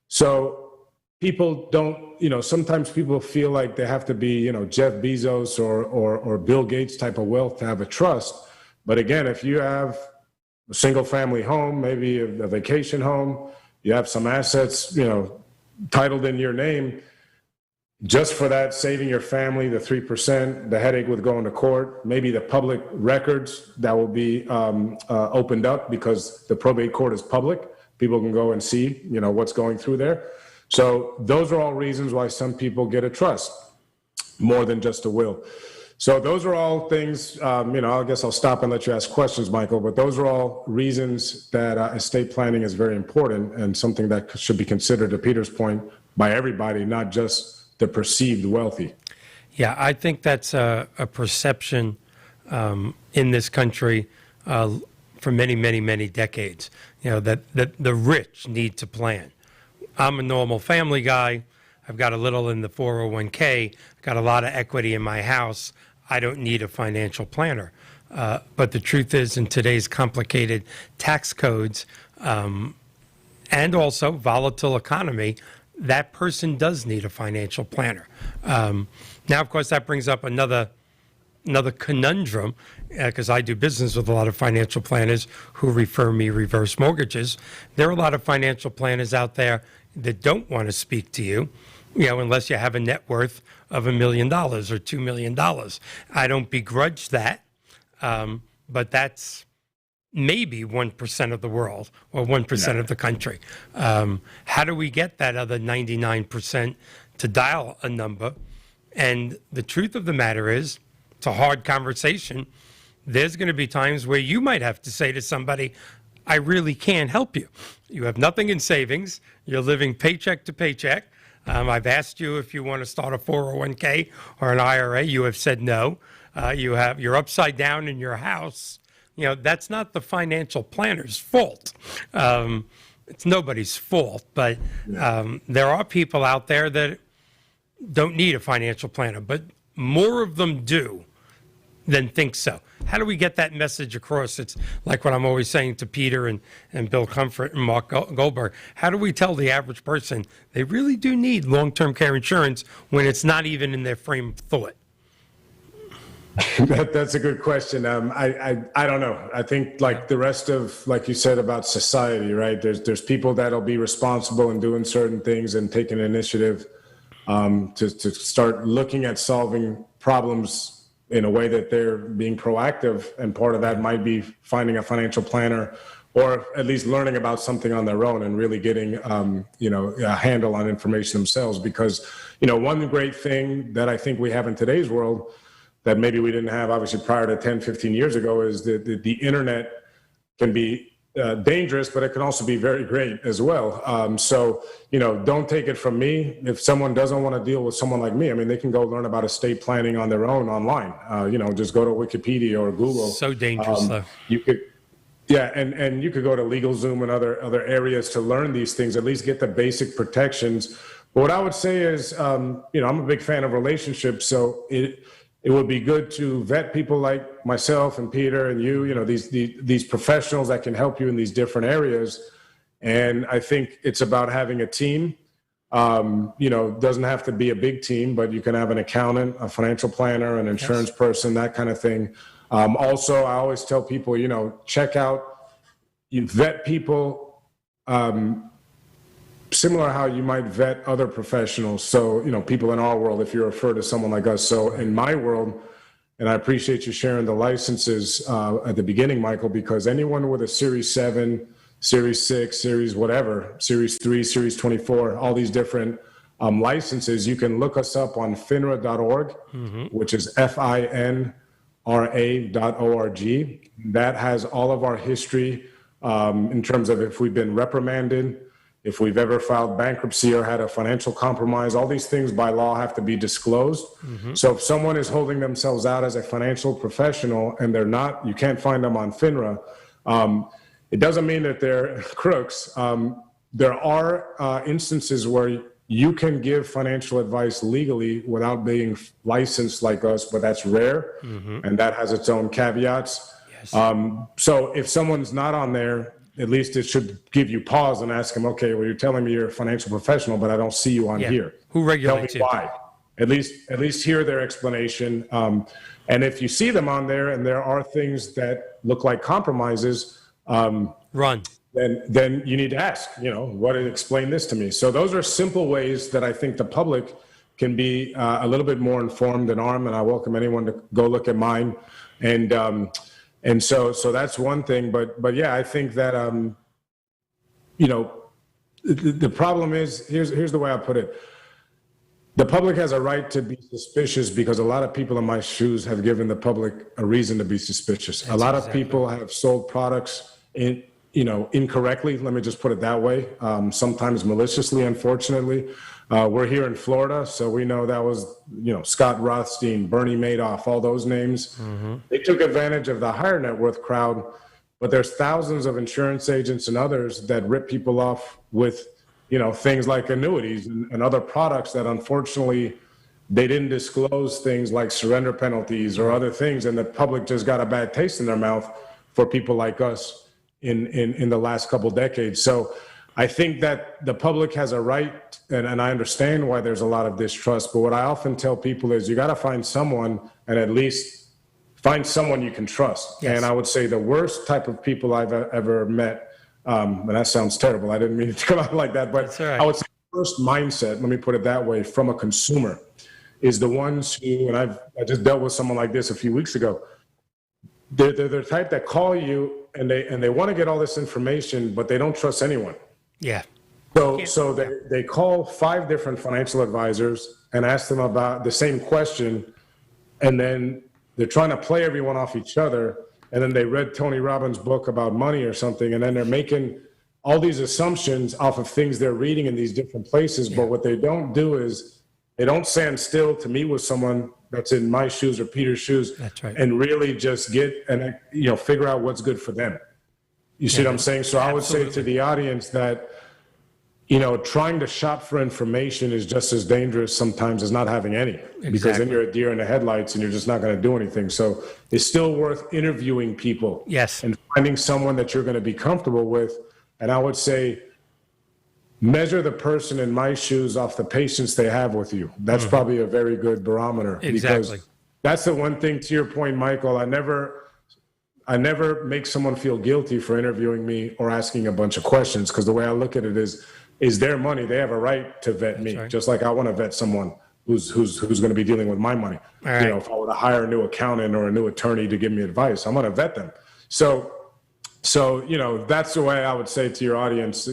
So people don't, sometimes people feel like they have to be, Jeff Bezos or Bill Gates type of wealth to have a trust. But again, if you have a single family home, maybe a vacation home, you have some assets, titled in your name, just for that, saving your family the 3%, the headache with going to court, maybe the public records that will be opened up because the probate court is public. People can go and see, what's going through there. So those are all reasons why some people get a trust more than just a will. So those are all things, I guess I'll stop and let you ask questions, Michael, but those are all reasons that estate planning is very important and something that should be considered, to Peter's point, by everybody, not just the perceived wealthy. Yeah, I think that's a perception in this country for many, many, many decades, that the rich need to plan. I'm a normal family guy. I've got a little in the 401k, got a lot of equity in my house. I don't need a financial planner. But the truth is, in today's complicated tax codes and also volatile economy, that person does need a financial planner. Now, of course, that brings up another conundrum, because I do business with a lot of financial planners who refer me reverse mortgages. There are a lot of financial planners out there that don't want to speak to you, unless you have a net worth of $1 million or $2 million. I don't begrudge that, but that's maybe 1% of the world or 1% of the country. How do we get that other 99% to dial a number? And the truth of the matter is, it's a hard conversation. There's going to be times where you might have to say to somebody, I really can't help you. You have nothing in savings. You're living paycheck to paycheck. I've asked you if you want to start a 401k or an IRA. You have said no. You're upside down in your house. That's not the financial planner's fault. It's nobody's fault, but there are people out there that don't need a financial planner, but more of them do than think so. How do we get that message across? It's like what I'm always saying to Peter and Bill Comfort and Mark Goldberg. How do we tell the average person they really do need long-term care insurance when it's not even in their frame of thought? That's a good question. I don't know. I think like the rest of, like you said about society, right? There's people that'll be responsible in doing certain things and taking initiative to start looking at solving problems in a way that they're being proactive. And part of that might be finding a financial planner or at least learning about something on their own and really getting, a handle on information themselves. Because, one great thing that I think we have in today's world that maybe we didn't have obviously prior to 10, 15 years ago is that the internet can be dangerous, but it can also be very great as well. So, don't take it from me. If someone doesn't want to deal with someone like me, they can go learn about estate planning on their own online. Just go to Wikipedia or Google. So dangerous, though. You could, and you could go to LegalZoom and other areas to learn these things, at least get the basic protections. But what I would say is, I'm a big fan of relationships, so it would be good to vet people like myself and Peter and you, these professionals that can help you in these different areas. And I think it's about having a team. Doesn't have to be a big team, but you can have an accountant, a financial planner, an insurance person, that kind of thing. Also, I always tell people, check out, vet people, similar how you might vet other professionals. So, people in our world, if you refer to someone like us. So in my world, and I appreciate you sharing the licenses at the beginning, Michael, because anyone with a Series 7, Series 6, Series whatever, Series 3, Series 24, all these different licenses, you can look us up on finra.org, which is FINRA.org. That has all of our history in terms of if we've been reprimanded, if we've ever filed bankruptcy or had a financial compromise. All these things by law have to be disclosed. So if someone is holding themselves out as a financial professional and they're not, you can't find them on FINRA, it doesn't mean that they're crooks. There are instances where you can give financial advice legally without being licensed like us, but that's rare, and that has its own caveats. So if someone's not on there, at least it should give you pause and ask them, okay, well, you're telling me you're a financial professional, but I don't see you on here. Who regulates you? Tell me why. At least hear their explanation. And if you see them on there and there are things that look like compromises, run. Then you need to ask, explain this to me. So those are simple ways that I think the public can be a little bit more informed and armed. And I welcome anyone to go look at mine. And so that's one thing, but yeah, I think that, the problem is, here's the way I put it. The public has a right to be suspicious because a lot of people in my shoes have given the public a reason to be suspicious. That's a lot of people have sold products incorrectly. Let me just put it that way. Sometimes maliciously, unfortunately. We're here in Florida, so we know that was, Scott Rothstein, Bernie Madoff, all those names. They took advantage of the higher net worth crowd, but there's thousands of insurance agents and others that rip people off with, things like annuities and other products that unfortunately they didn't disclose, things like surrender penalties or other things, and the public just got a bad taste in their mouth for people like us in the last couple decades. So I think that the public has a right, and I understand why there's a lot of distrust, but what I often tell people is you got to find someone, and at least find someone you can trust. Yes. And I would say the worst type of people I've ever met, and that sounds terrible, I didn't mean it to come out like that, but right. I would say the first mindset, let me put it that way, from a consumer, is the ones who, and I just dealt with someone like this a few weeks ago, they're the type that call you they want to get all this information, but they don't trust anyone. Yeah. So they call 5 different financial advisors and ask them about the same question, and then they're trying to play everyone off each other, and then they read Tony Robbins' book about money or something, and then they're making all these assumptions off of things they're reading in these different places. But what they don't do is they don't stand still to meet with someone that's in my shoes or Peter's shoes. That's right. And really just get and figure out what's good for them. You see what I'm saying? So I would say to the audience that trying to shop for information is just as dangerous sometimes as not having any, because then you're a deer in the headlights and you're just not going to do anything. So it's still worth interviewing people. Yes. And finding someone that you're going to be comfortable with. And I would say, measure the person in my shoes off the patience they have with you. That's probably a very good barometer. Exactly. Because that's the one thing, to your point, Michael, I never make someone feel guilty for interviewing me or asking a bunch of questions, because the way I look at it is their money. They have a right to vet me, just like I want to vet someone who's going to be dealing with my money. All right. If I were to hire a new accountant or a new attorney to give me advice, I'm going to vet them. So that's the way I would say to your audience,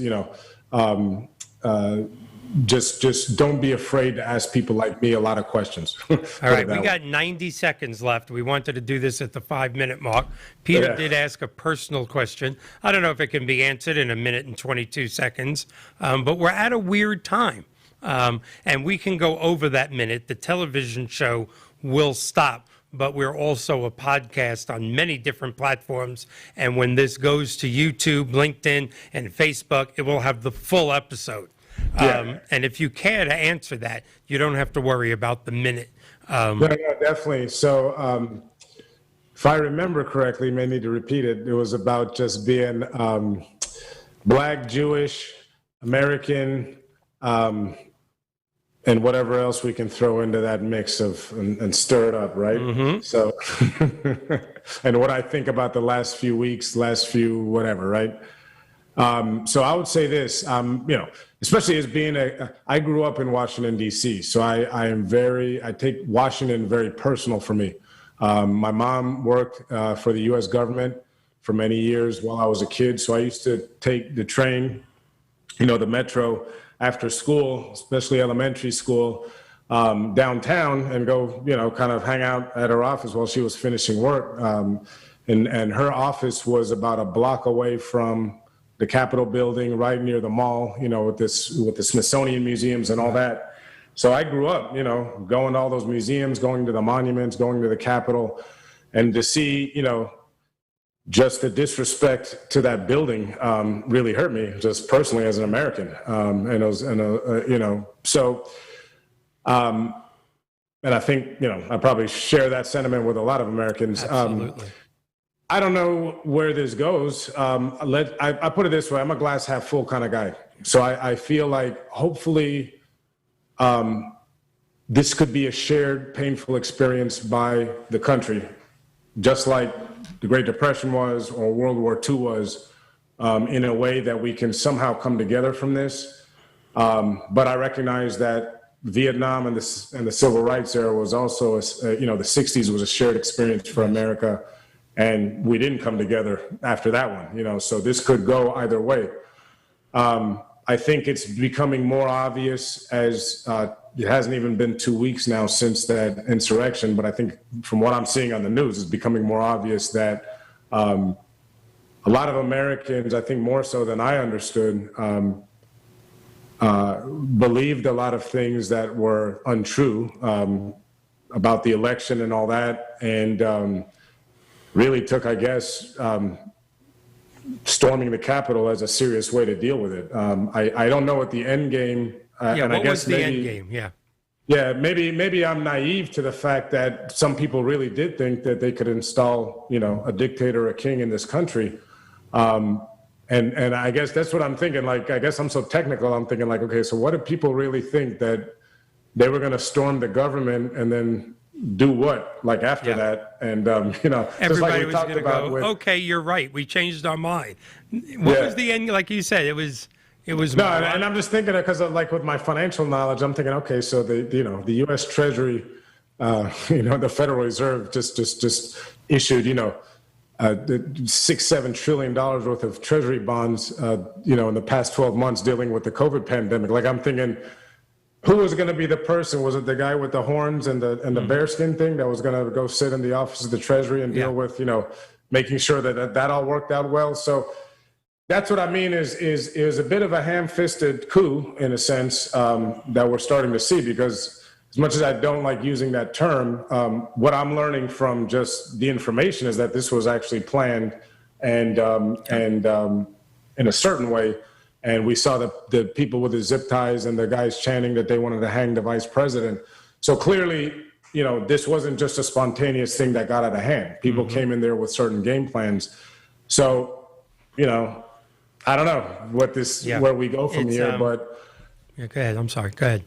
just don't be afraid to ask people like me a lot of questions. All right, we got 90 seconds left. We wanted to do this at the 5-minute mark. Peter did ask a personal question. I don't know if it can be answered in 1 minute and 22 seconds, but we're at a weird time, and we can go over that minute. The television show will stop, but we're also a podcast on many different platforms, and when this goes to YouTube, LinkedIn, and Facebook, it will have the full episode. And if you care to answer that, you don't have to worry about the minute. No, definitely. So if I remember correctly, may need to repeat it, it was about just being Black, Jewish, American, and whatever else we can throw into that mix of and stir it up, right? Mm-hmm. So, and what I think about the last few weeks, whatever, right? So I would say this, especially as being I grew up in Washington, D.C., so I take Washington very personal for me. My mom worked for the U.S. government for many years while I was a kid, so I used to take the train, the metro after school, especially elementary school, downtown, and go, kind of hang out at her office while she was finishing work. And her office was about a block away from the Capitol building, right near the mall, with the Smithsonian museums and all that. So I grew up, going to all those museums, going to the monuments, going to the Capitol, and to see, just the disrespect to that building really hurt me, just personally as an American. And it was, so, and I think, I probably share that sentiment with a lot of Americans. Absolutely. I don't know where this goes. I put it this way, I'm a glass half full kind of guy. So I feel like hopefully this could be a shared painful experience by the country, just like the Great Depression was or World War II was, in a way that we can somehow come together from this. But I recognize that Vietnam and the civil rights era was also, the 60s was a shared experience for America. And we didn't come together after that one, so this could go either way. I think it's becoming more obvious as it hasn't even been 2 weeks now since that insurrection, but I think from what I'm seeing on the news, it's becoming more obvious that a lot of Americans, I think more so than I understood, believed a lot of things that were untrue about the election and all that, and really took, I guess, storming the Capitol as a serious way to deal with it. I don't know what the end game. And I guess was the maybe, end game? Yeah, maybe I'm naive to the fact that some people really did think that they could install, a dictator, a king in this country. And I guess that's what I'm thinking. Like, I guess I'm so technical. I'm thinking like, okay, so what did people really think, that they were going to storm the government and then do what, like after that? And Everybody was going to go, okay, you're right, we changed our mind. What was the end? Like you said, it was no, and I'm just thinking, because like with my financial knowledge, I'm thinking, okay, so the U.S. Treasury, the Federal Reserve just issued $6-7 trillion worth of treasury bonds, in the past 12 months dealing with the COVID pandemic. Like, I'm thinking, who was going to be the person? Was it the guy with the horns and the bearskin thing that was going to go sit in the office of the Treasury and deal with, making sure that all worked out well? So that's what I mean is a bit of a ham-fisted coup, in a sense, that we're starting to see, because as much as I don't like using that term, what I'm learning from just the information is that this was actually planned and in a certain way. And we saw the people with the zip ties and the guys chanting that they wanted to hang the vice president. So clearly, this wasn't just a spontaneous thing that got out of hand. People came in there with certain game plans. So, I don't know where we go from here, but. Yeah, go ahead. I'm sorry. Go ahead.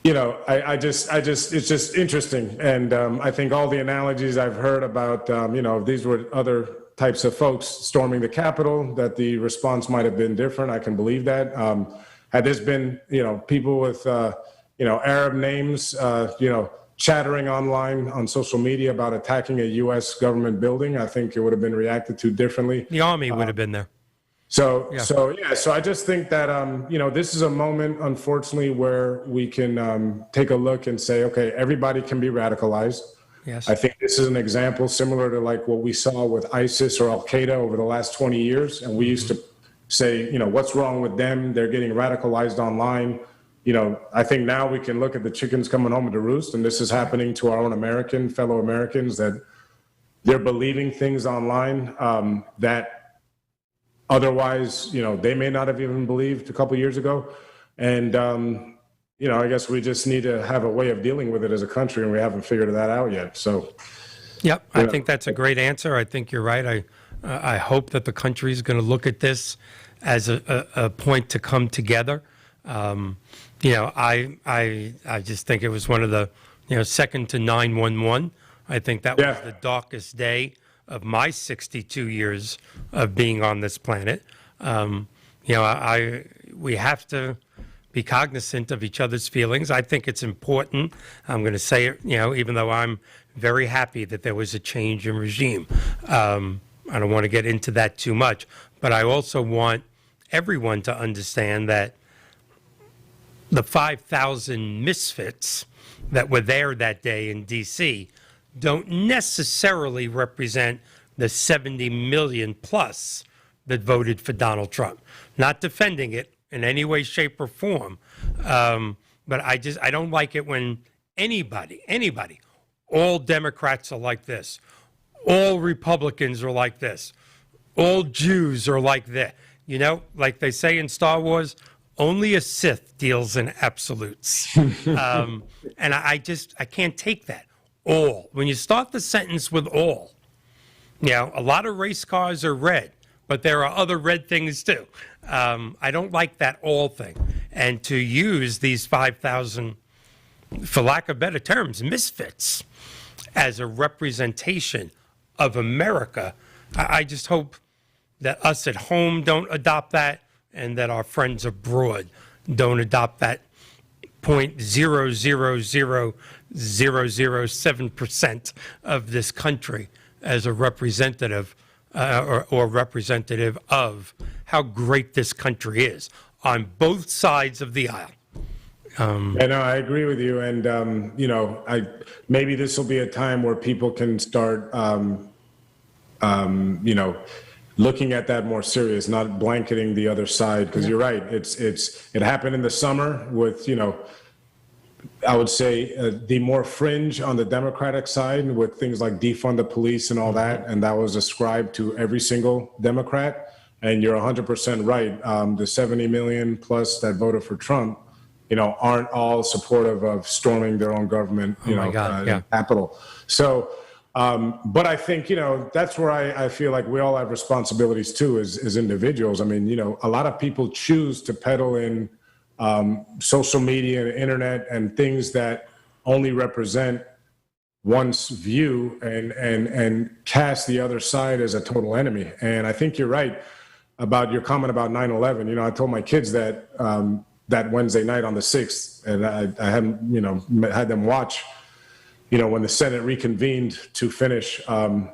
It's just interesting. And I think all the analogies I've heard about, if these were other types of folks storming the Capitol, that the response might have been different. I can believe that. Had this been, people with, Arab names, chattering online on social media about attacking a U.S. government building, I think it would have been reacted to differently. The Army would have been there. So I just think that, this is a moment, unfortunately, where we can take a look and say, okay, everybody can be radicalized. Yes. I think this is an example similar to like what we saw with ISIS or Al Qaeda over the last 20 years. And we used to say, what's wrong with them? They're getting radicalized online. I think now we can look at the chickens coming home to roost, and this is happening to our own fellow Americans, that they're believing things online that otherwise, they may not have even believed a couple of years ago. And, I guess we just need to have a way of dealing with it as a country, and we haven't figured that out yet. So, yep, I think that's a great answer. I think you're right. I hope that the country is going to look at this as a point to come together. I just think it was one of the, second to 9/11. I think that was the darkest day of my 62 years of being on this planet. We have to be cognizant of each other's feelings. I think it's important. I'm going to say it, even though I'm very happy that there was a change in regime. I don't want to get into that too much, but I also want everyone to understand that the 5,000 misfits that were there that day in D.C. don't necessarily represent the 70 million plus that voted for Donald Trump. Not defending it in any way, shape, or form, but I don't like it when anybody, all Democrats are like this, all Republicans are like this, all Jews are like that. Like they say in Star Wars, only a Sith deals in absolutes. And I can't take that. All. When you start the sentence with all, a lot of race cars are red, but there are other red things too. I don't like that all thing. And to use these 5,000, for lack of better terms, misfits as a representation of America, I just hope that us at home don't adopt that, and that our friends abroad don't adopt that 0.000007% of this country as a representative or representative of how great this country is on both sides of the aisle. I agree with you. And, maybe this will be a time where people can start, looking at that more serious, not blanketing the other side. Because you're right. It happened in the summer with, I would say the more fringe on the Democratic side with things like defund the police and all that. And that was ascribed to every single Democrat. And you're 100% right. The 70 million plus that voted for Trump, aren't all supportive of storming their own government, Capitol. So, but I think, that's where I feel like we all have responsibilities too as individuals. I mean, a lot of people choose to peddle in social media and internet and things that only represent one's view and cast the other side as a total enemy. And I think you're right about your comment about 9/11. I told my kids that that Wednesday night on the 6th, and I hadn't, had them watch when the Senate reconvened to finish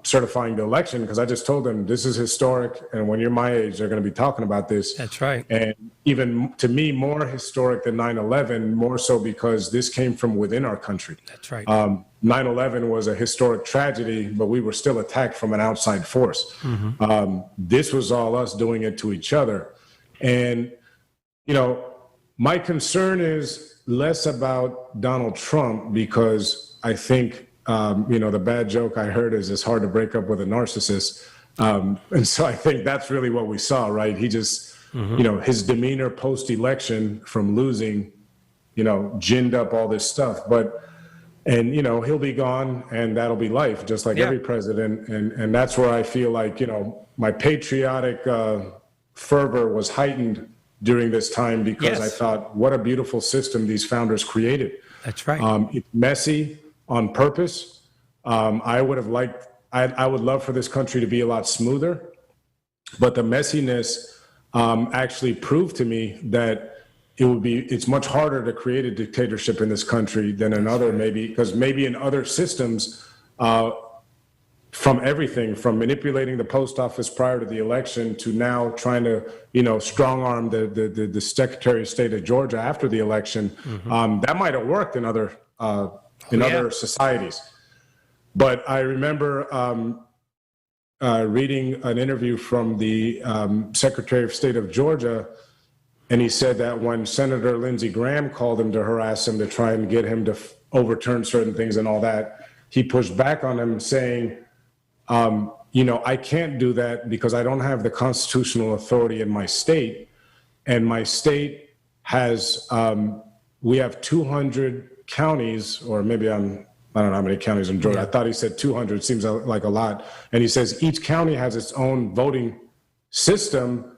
certifying the election, because I just told them this is historic, and when you're my age, they're going to be talking about this. That's right. And even to me, more historic than 9/11, more so because this came from within our country. That's right. 9/11 was a historic tragedy, but we were still attacked from an outside force. This was all us doing it to each other. And, my concern is less about Donald Trump, because I think, the bad joke I heard is it's hard to break up with a narcissist. And so I think that's really what we saw, right? He just, his demeanor post-election from losing, ginned up all this stuff. And he'll be gone, and that'll be life, just like every president. And that's where I feel like, my patriotic fervor was heightened during this time, because I thought, what a beautiful system these founders created. That's right. It's messy on purpose. I would love for this country to be a lot smoother, but the messiness actually proved to me that it's much harder to create a dictatorship in this country than another, because maybe in other systems, from everything from manipulating the post office prior to the election to now trying to, strong arm the Secretary of State of Georgia after the election, that might have worked in other other societies. But I remember reading an interview from the Secretary of State of Georgia, and he said that when Senator Lindsey Graham called him to harass him to try and get him to overturn certain things and all that, he pushed back on him saying, I can't do that because I don't have the constitutional authority in my state. And my state has, we have 200 counties, or maybe I don't know how many counties in Georgia. I thought he said 200, seems like a lot. And he says each county has its own voting system,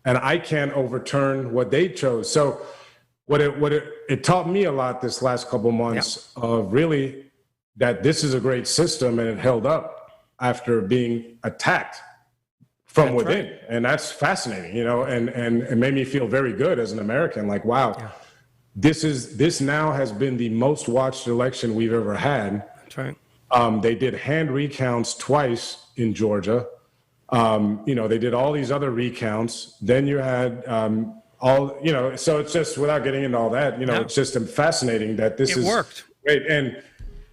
and I can't overturn what they chose. So it taught me a lot this last couple months of really that this is a great system, and it held up after being attacked from within. Right. And that's fascinating, and it made me feel very good as an American, like, wow, this now has been the most watched election we've ever had. That's right. They did hand recounts twice in Georgia. They did all these other recounts. Then you had so it's just, without getting into all that, it's just fascinating that this is worked. Great. And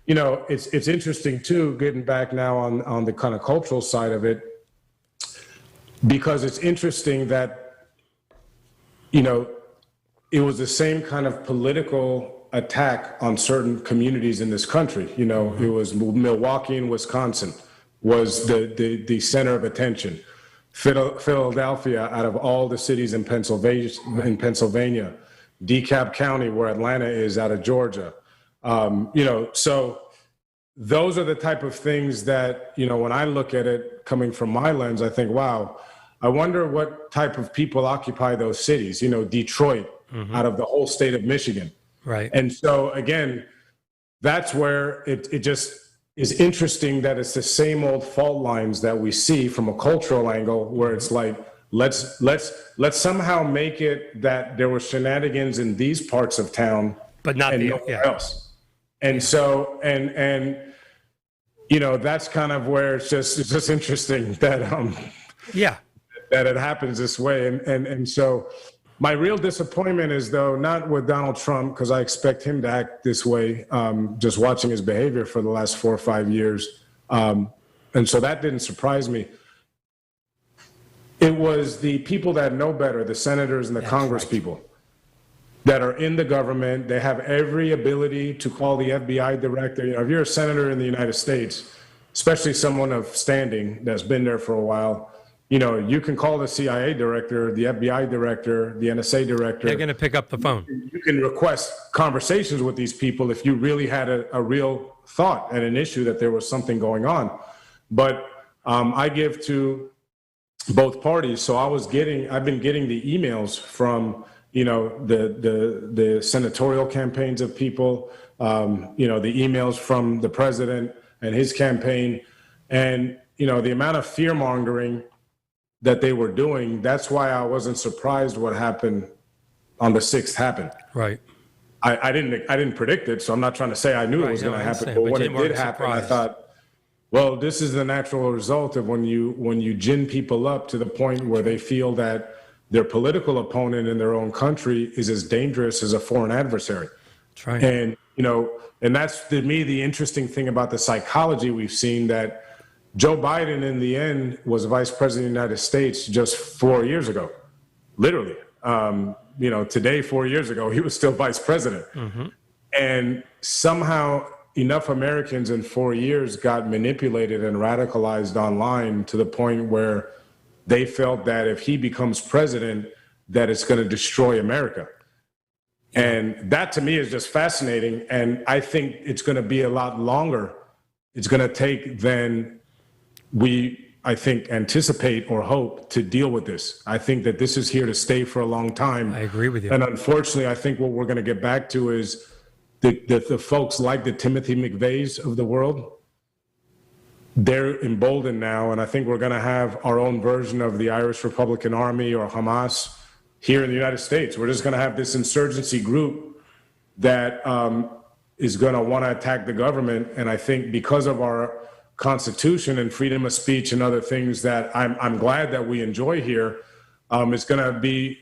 it's interesting too, getting back now on the kind of cultural side of it, because it's interesting that, it was the same kind of political attack on certain communities in this country. It was Milwaukee and Wisconsin was the center of attention. Philadelphia, out of all the cities in Pennsylvania, DeKalb County, where Atlanta is, out of Georgia. So those are the type of things that, when I look at it coming from my lens, I think, wow, I wonder what type of people occupy those cities, Detroit, out of the whole state of Michigan. Right. And so again, that's where it just is interesting that it's the same old fault lines that we see from a cultural angle, where it's like, let's somehow make it that there were shenanigans in these parts of town, but not nowhere else. And so, and that's kind of where it's just interesting that that it happens this way. And so my real disappointment is, though, not with Donald Trump, because I expect him to act this way, just watching his behavior for the last 4 or 5 years. And so that didn't surprise me. It was the people that know better, the senators and the Congress people that are in the government. They have every ability to call the FBI director. If you're a senator in the United States, especially someone of standing that's been there for a while, you can call the CIA director, the FBI director, the NSA director. They're going to pick up the phone. You can request conversations with these people if you really had a real thought and an issue that there was something going on. But I give to both parties. So I've been getting the emails from, the senatorial campaigns of people, the emails from the president and his campaign, and, the amount of fear mongering that they were doing. That's why I wasn't surprised what happened on the 6th happened. Right. I didn't predict it, so I'm not trying to say I knew it was going to happen. understand, But but when you it weren't did happen, I surprised. thought, well, this is the natural result of when you gin people up to the point where they feel that their political opponent in their own country is as dangerous as a foreign adversary. That's right. And, and that's to me the interesting thing about the psychology we've seen, that Joe Biden in the end was vice president of the United States just 4 years ago, literally. Today, 4 years ago, he was still vice president. And somehow enough Americans in 4 years got manipulated and radicalized online to the point where they felt that if he becomes president, that it's going to destroy America. And that to me is just fascinating. And I think it's going to be a lot longer. It's going to take than I think, anticipate or hope to deal with this. I think that this is here to stay for a long time. I agree with you. And unfortunately, I think what we're going to get back to is the folks like the Timothy McVeighs of the world, they're emboldened now. And I think we're going to have our own version of the Irish Republican Army or Hamas here in the United States. We're just going to have this insurgency group that is going to want to attack the government. And I think because of our Constitution and freedom of speech and other things that I'm glad that we enjoy here, it's going to be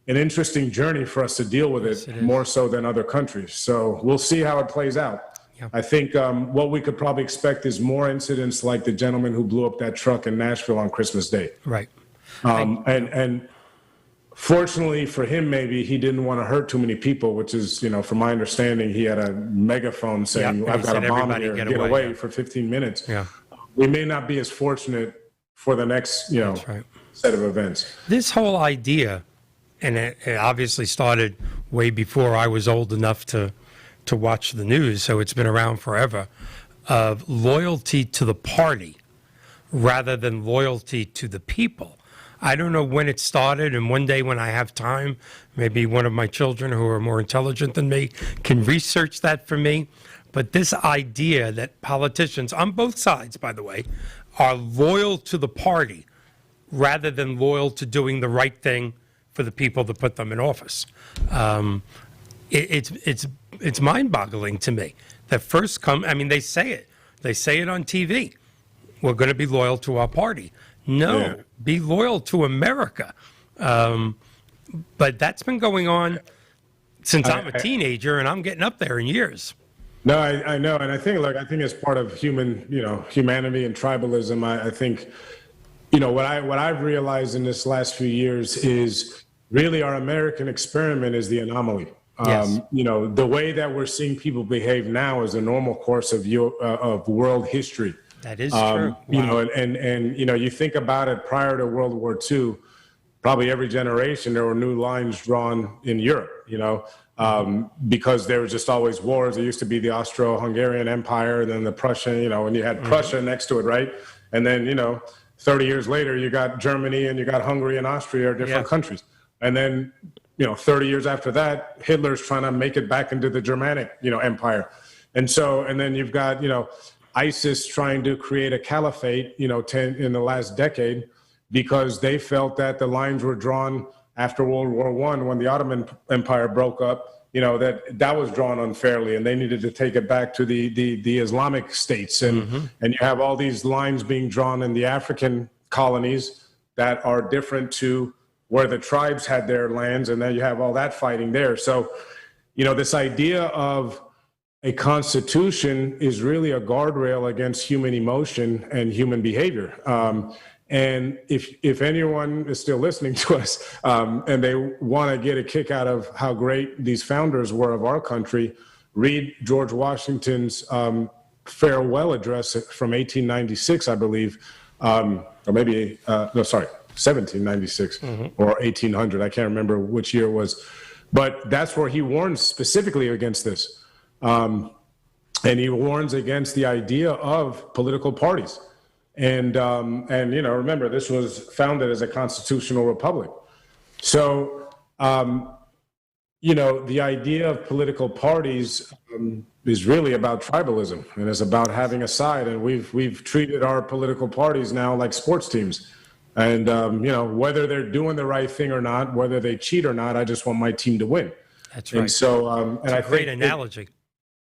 an interesting journey for us to deal with it more so than other countries. So we'll see how it plays out. Yeah. I think what we could probably expect is more incidents like the gentleman who blew up that truck in Nashville on Christmas Day. Right. And fortunately for him, maybe he didn't want to hurt too many people, which is, from my understanding, he had a megaphone saying, Yeah, I've got a said, bomb "Everybody here, get get away," away yeah. for 15 minutes. Yeah. We may not be as fortunate for the next, That's right. set of events. This whole idea, and it obviously started way before I was old enough to watch the news, so it's been around forever, of loyalty to the party rather than loyalty to the people. I don't know when it started, and one day when I have time, maybe one of my children who are more intelligent than me can research that for me. But this idea that politicians, on both sides, by the way, are loyal to the party rather than loyal to doing the right thing for the people that put them in office. It's mind-boggling to me that they say it. They say it on TV. We're going to be loyal to our party. No, Yeah. be loyal to America. But that's been going on since I'm a teenager, and I'm getting up there in years. No, I know. And I think it's part of humanity and tribalism. I think, what I've realized in this last few years is really our American experiment is the anomaly. Yes. The way that we're seeing people behave now is a normal course of world history. That is true. Wow. And you think about it prior to World War II, probably every generation there were new lines drawn in Europe, because there was just always wars. There used to be the Austro-Hungarian Empire, then the Prussian, and you had Prussia next to it, right? And then, 30 years later, you got Germany and you got Hungary and Austria are different countries. And then, 30 years after that, Hitler's trying to make it back into the Germanic, empire. And then you've got, ISIS trying to create a caliphate, in the last decade, because they felt that the lines were drawn after World War I when the Ottoman Empire broke up, that was drawn unfairly, and they needed to take it back to the Islamic states. And you have all these lines being drawn in the African colonies that are different to where the tribes had their lands, and then you have all that fighting there. So, this idea of a constitution is really a guardrail against human emotion and human behavior. And if anyone is still listening to us and they want to get a kick out of how great these founders were of our country, read George Washington's farewell address from 1896, I believe, or maybe, 1796 or 1800. I can't remember which year it was. But that's where he warns specifically against this. And he warns against the idea of political parties. And remember, this was founded as a constitutional republic. So, the idea of political parties is really about tribalism, and it's about having a side. And we've treated our political parties now like sports teams. And, whether they're doing the right thing or not, whether they cheat or not, I just want my team to win. That's And right. so, and I Great think, analogy.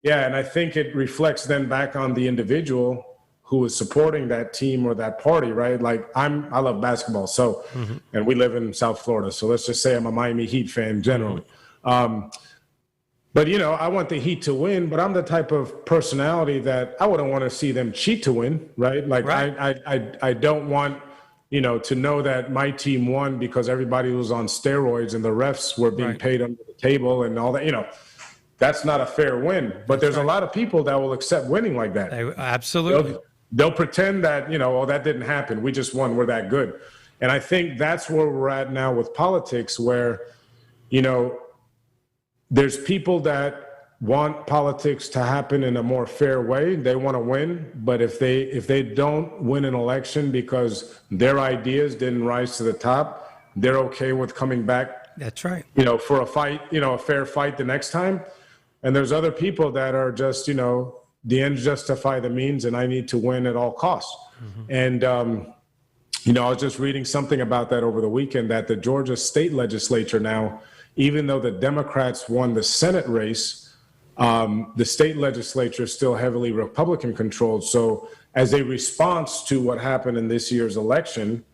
yeah, and I think it reflects then back on the individual who is supporting that team or that party, right? Like I love basketball, so, and we live in South Florida, so let's just say I'm a Miami Heat fan generally. But I want the Heat to win, but I'm the type of personality that I wouldn't want to see them cheat to win, right? Like Right. I don't want, to know that my team won because everybody was on steroids and the refs were being Right. paid under the table and all that, that's not a fair win. But there's a lot of people that will accept winning like that. Absolutely. They'll pretend that, oh, that didn't happen. We just won. We're that good. And I think that's where we're at now with politics, where, there's people that want politics to happen in a more fair way. They want to win, but if they don't win an election because their ideas didn't rise to the top, they're okay with coming back. That's right. For a fight, a fair fight the next time. And there's other people that are just, the ends justify the means, and I need to win at all costs. And I was just reading something about that over the weekend, that the Georgia state legislature now, even though the Democrats won the Senate race, the state legislature is still heavily Republican controlled. So as a response to what happened in this year's election,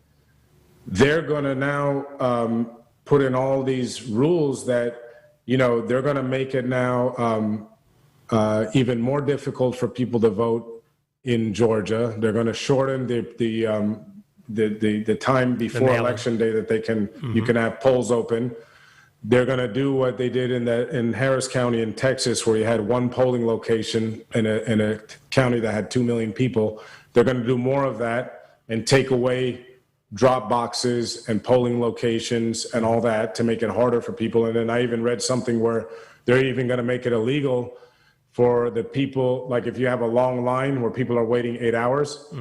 they're going to now put in all these rules that, they're going to make it now even more difficult for people to vote in Georgia. They're going to shorten the time before election day that you can have polls open. They're going to do what they did in Harris County in Texas, where you had one polling location in a county that had 2 million people. They're going to do more of that and take away drop boxes and polling locations and all that to make it harder for people. And then I even read something where they're even going to make it illegal for the people, like if you have a long line where people are waiting 8 hours,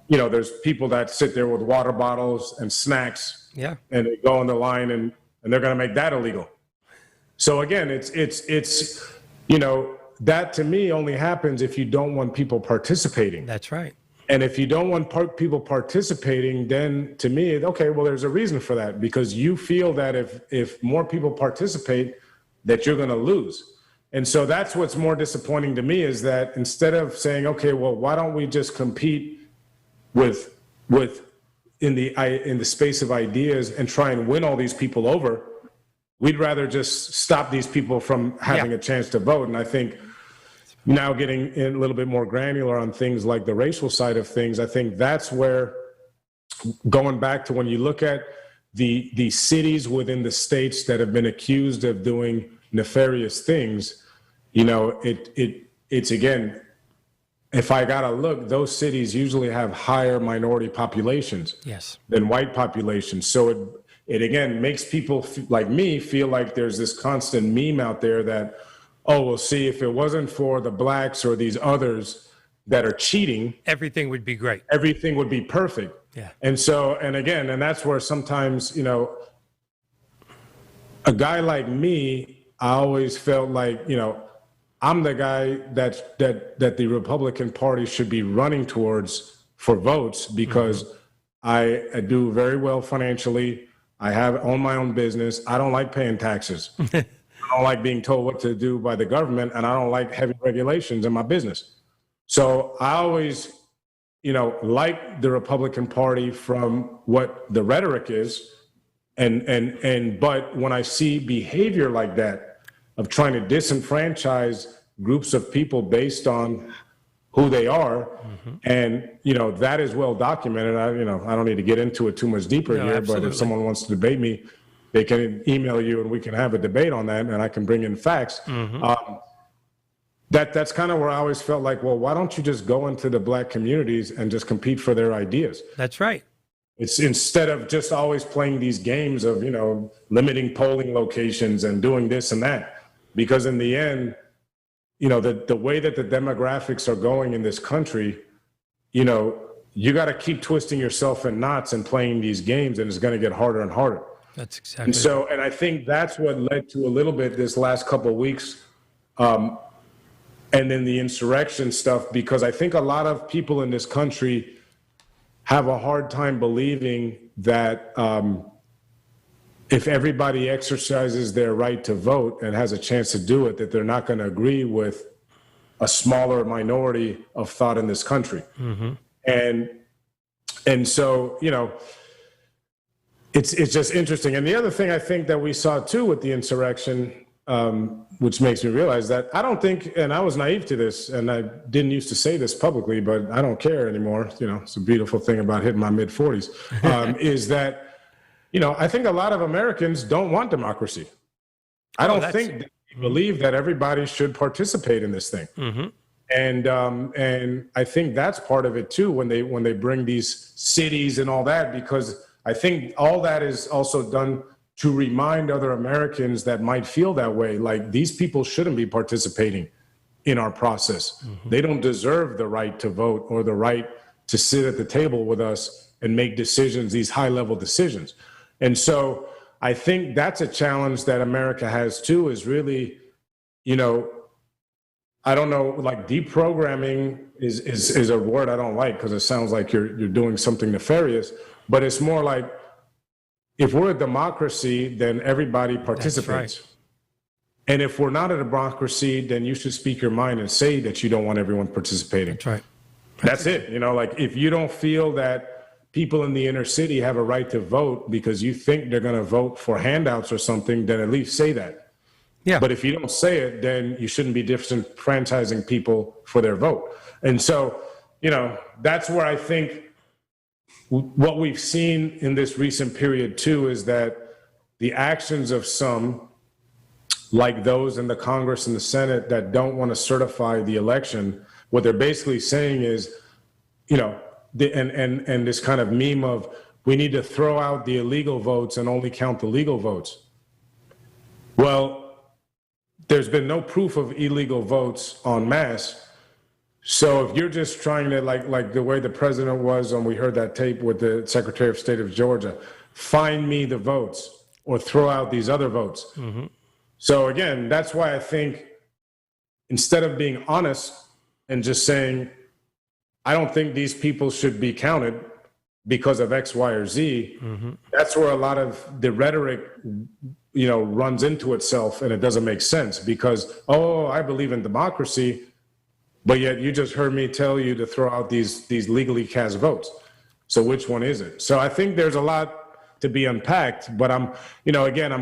there's people that sit there with water bottles and snacks, and they go on the line and they're going to make that illegal. So again, it's that to me only happens if you don't want people participating. That's right. And if you don't want people participating, then to me, okay, well, there's a reason for that, because you feel that if more people participate, that you're going to lose. And so that's what's more disappointing to me, is that instead of saying, okay, well, why don't we just compete with in the space of ideas and try and win all these people over, we'd rather just stop these people from having a chance to vote. And I think now getting in a little bit more granular on things like the racial side of things, I think that's where, going back to when you look at the cities within the states that have been accused of doing nefarious things, it's again, if I gotta look, those cities usually have higher minority populations than white populations. So it again makes people like me feel like there's this constant meme out there that, oh, well, see, if it wasn't for the blacks or these others that are cheating, everything would be great. Everything would be perfect. Yeah. And so, and that's where sometimes, a guy like me, I always felt like, I'm the guy that the Republican Party should be running towards for votes, because I do very well financially. I own my own business. I don't like paying taxes. I don't like being told what to do by the government, and I don't like heavy regulations in my business. So I always, like the Republican Party from what the rhetoric is, but when I see behavior like that of trying to disenfranchise groups of people based on who they are, and that is well documented. I don't need to get into it too much deeper here, absolutely. But if someone wants to debate me, they can email you and we can have a debate on that, and I can bring in facts. That's kind of where I always felt like, well, why don't you just go into the black communities and just compete for their ideas? That's right. It's instead of just always playing these games of, limiting polling locations and doing this and that, because in the end, the way that the demographics are going in this country, you got to keep twisting yourself in knots and playing these games, and it's going to get harder and harder. That's exactly. And so, and I think that's what led to a little bit this last couple of weeks, and then the insurrection stuff, because I think a lot of people in this country have a hard time believing that if everybody exercises their right to vote and has a chance to do it, that they're not going to agree with a smaller minority of thought in this country. And so, you know, it's just interesting. And the other thing I think that we saw too with the insurrection, which makes me realize that I don't think, and I was naive to this, and I didn't used to say this publicly, but I don't care anymore. You know, it's a beautiful thing about hitting my mid 40s, is that, you know, I think a lot of Americans don't want democracy. I don't think they believe that everybody should participate in this thing. And I think that's part of it too, when they bring these cities and all that, because I think all that is also done to remind other Americans that might feel that way, like these people shouldn't be participating in our process. They don't deserve the right to vote or the right to sit at the table with us and make decisions, these high-level decisions. And so I think that's a challenge that America has too, is really, you know, I don't know, like deprogramming is a word I don't like because it sounds like you're doing something nefarious, but it's more like, if we're a democracy, then everybody participates. Right. And if we're not a democracy, then you should speak your mind and say that you don't want everyone participating. That's right. That's it. You know, like if you don't feel that people in the inner city have a right to vote because you think they're going to vote for handouts or something, then at least say that. Yeah. But if you don't say it, then you shouldn't be disenfranchising people for their vote. And so, you know, that's where I think what we've seen in this recent period too is that the actions of some, like those in the Congress and the Senate that don't want to certify the election, what they're basically saying is, you know, and this kind of meme of, we need to throw out the illegal votes and only count the legal votes. Well, there's been no proof of illegal votes en masse. So if you're just trying to, like the way the president was when we heard that tape with the Secretary of State of Georgia, find me the votes or throw out these other votes. So again, that's why I think instead of being honest and just saying, I don't think these people should be counted because of X, Y, or Z, that's where a lot of the rhetoric, you know, runs into itself, and it doesn't make sense because, oh, I believe in democracy, but yet you just heard me tell you to throw out these legally cast votes. So which one is it? So I think there's a lot to be unpacked, but I'm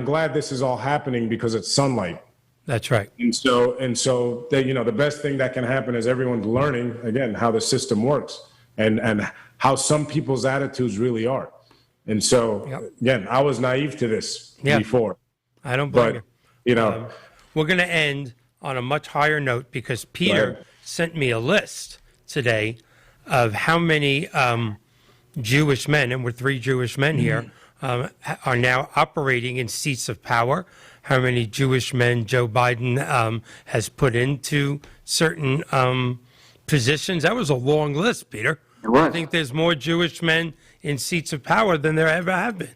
glad this is all happening because it's sunlight. That's right. And so the best thing that can happen is everyone's learning, again, how the system works and how some people's attitudes really are. And so, again, I was naive to this before. I don't blame you. You know, we're going to end on a much higher note because Peter sent me a list today of how many Jewish men, and we're 3 Jewish men here, are now operating in seats of power, how many Jewish men Joe Biden has put into certain positions. That was a long list, Peter. It was. I think there's more Jewish men in seats of power than there ever have been.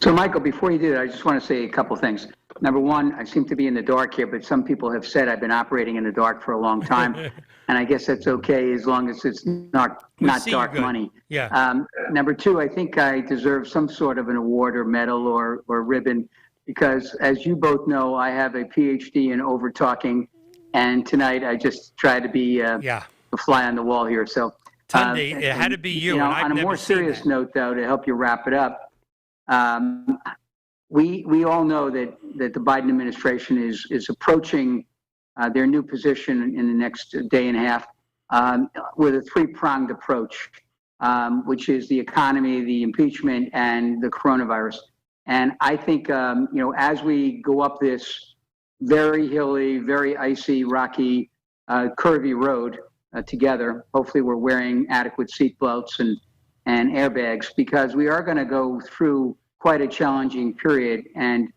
So, Michael, before you do that, I just want to say a couple things. Number one, I seem to be in the dark here, but some people have said I've been operating in the dark for a long time, and I guess that's okay as long as it's not dark money. Yeah. Number two, I think I deserve some sort of an award or medal or ribbon because, as you both know, I have a PhD in over-talking, and tonight I just try to be the fly on the wall here. So, Tunde, it had to be you. On a more serious note, though, to help you wrap it up, we all know that the Biden administration is approaching their new position in the next day and a half with a 3-pronged approach, which is the economy, the impeachment, and the coronavirus. And I think, as we go up this very hilly, very icy, rocky, curvy road together, hopefully we're wearing adequate seatbelts and airbags because we are going to go through quite a challenging period. And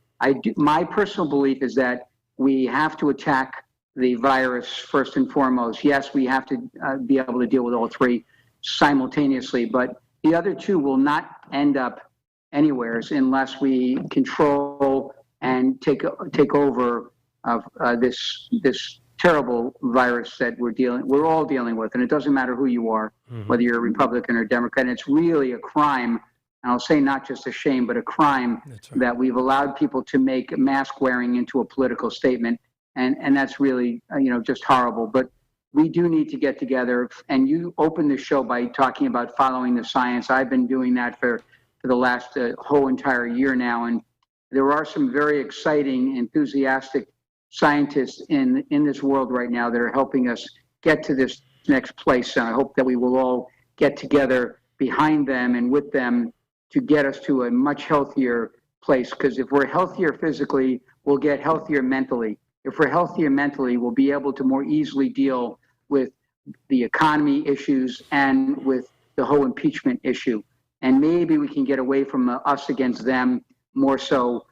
my personal belief is that we have to attack the virus first and foremost. Yes, we have to be able to deal with all 3 simultaneously, but the other 2 will not end up anywhere unless we control and take over of this terrible virus that we're all dealing with. And it doesn't matter who you are, whether you're a Republican or Democrat. And it's really a crime and I'll say not just a shame, but a crime that we've allowed people to make mask wearing into a political statement. And that's really, just horrible. But we do need to get together. And you opened the show by talking about following the science. I've been doing that for the last whole entire year now. And there are some very exciting, enthusiastic scientists in this world right now that are helping us get to this next place. And I hope that we will all get together behind them and with them to get us to a much healthier place. Because if we're healthier physically, we'll get healthier mentally. If we're healthier mentally, we'll be able to more easily deal with the economy issues and with the whole impeachment issue. And maybe we can get away from us against them more so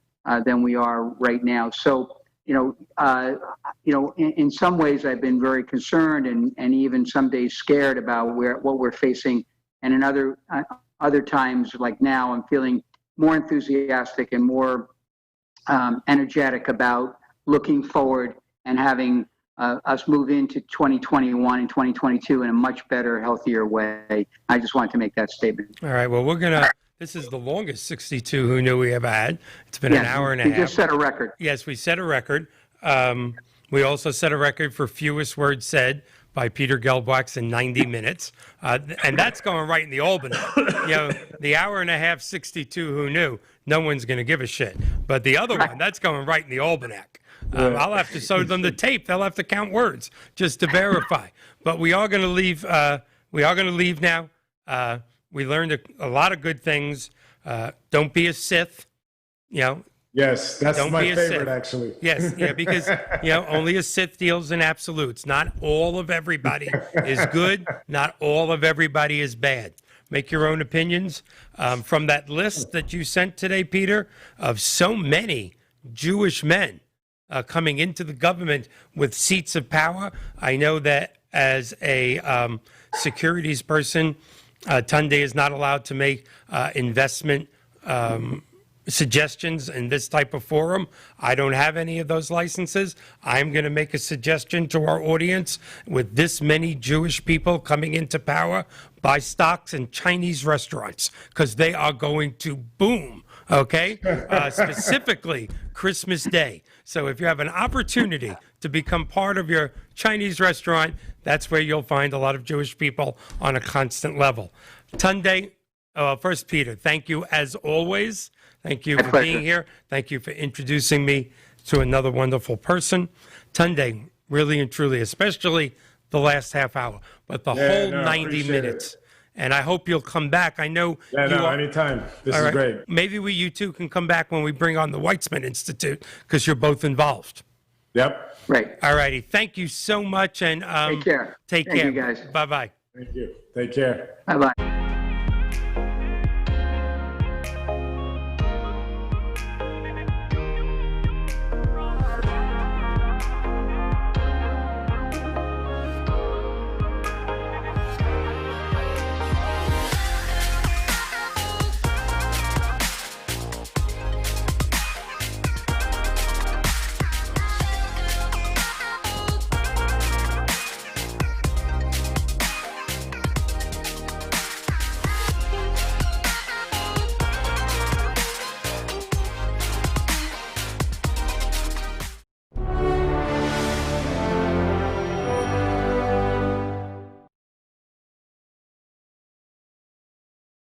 than we are right now. So, in some ways, I've been very concerned and even some days scared about what we're facing. And in other times, like now, I'm feeling more enthusiastic and more energetic about looking forward and having us move into 2021 and 2022 in a much better, healthier way. I just wanted to make that statement. All right. Well, this is the longest 62 Who Knew we ever had. It's been an hour and a half. We just set a record. Yes, we set a record. We also set a record for fewest words said by Peter Gelbwachs in 90 minutes. And that's going right in the almanac. The hour and a half 62 Who Knew, no one's going to give a shit. But the other one, that's going right in the almanac. I'll have to show them the tape. They'll have to count words just to verify. But we are going to leave. We are going to leave now. We learned a lot of good things. Don't be a Sith. Yes, that's Don't my be a favorite, Sith. actually. Yes, because only a Sith deals in absolutes. Not all of everybody is good. Not all of everybody is bad. Make your own opinions. From that list that you sent today, Peter, of so many Jewish men coming into the government with seats of power, I know that as a securities person, Tunde is not allowed to make investment suggestions in this type of forum. I don't have any of those licenses. I'm going to make a suggestion to our audience. With this many Jewish people coming into power, buy stocks in Chinese restaurants because they are going to boom. Okay? Specifically Christmas Day. So if you have an opportunity to become part of your Chinese restaurant, that's where you'll find a lot of Jewish people on a constant level. Tunde, first, Peter, thank you as always. Thank you for being here. Thank you for introducing me to another wonderful person. Tunde, really and truly, especially the last half hour, but the whole 90 minutes. It. And I hope you'll come back. I know you are, anytime. This is great. Maybe you two can come back when we bring on the Weitzman Institute because you're both involved. Yep. Right. All righty. Thank you so much. And take care. Take care. Thank you, guys. Bye-bye. Thank you. Take care. Bye-bye.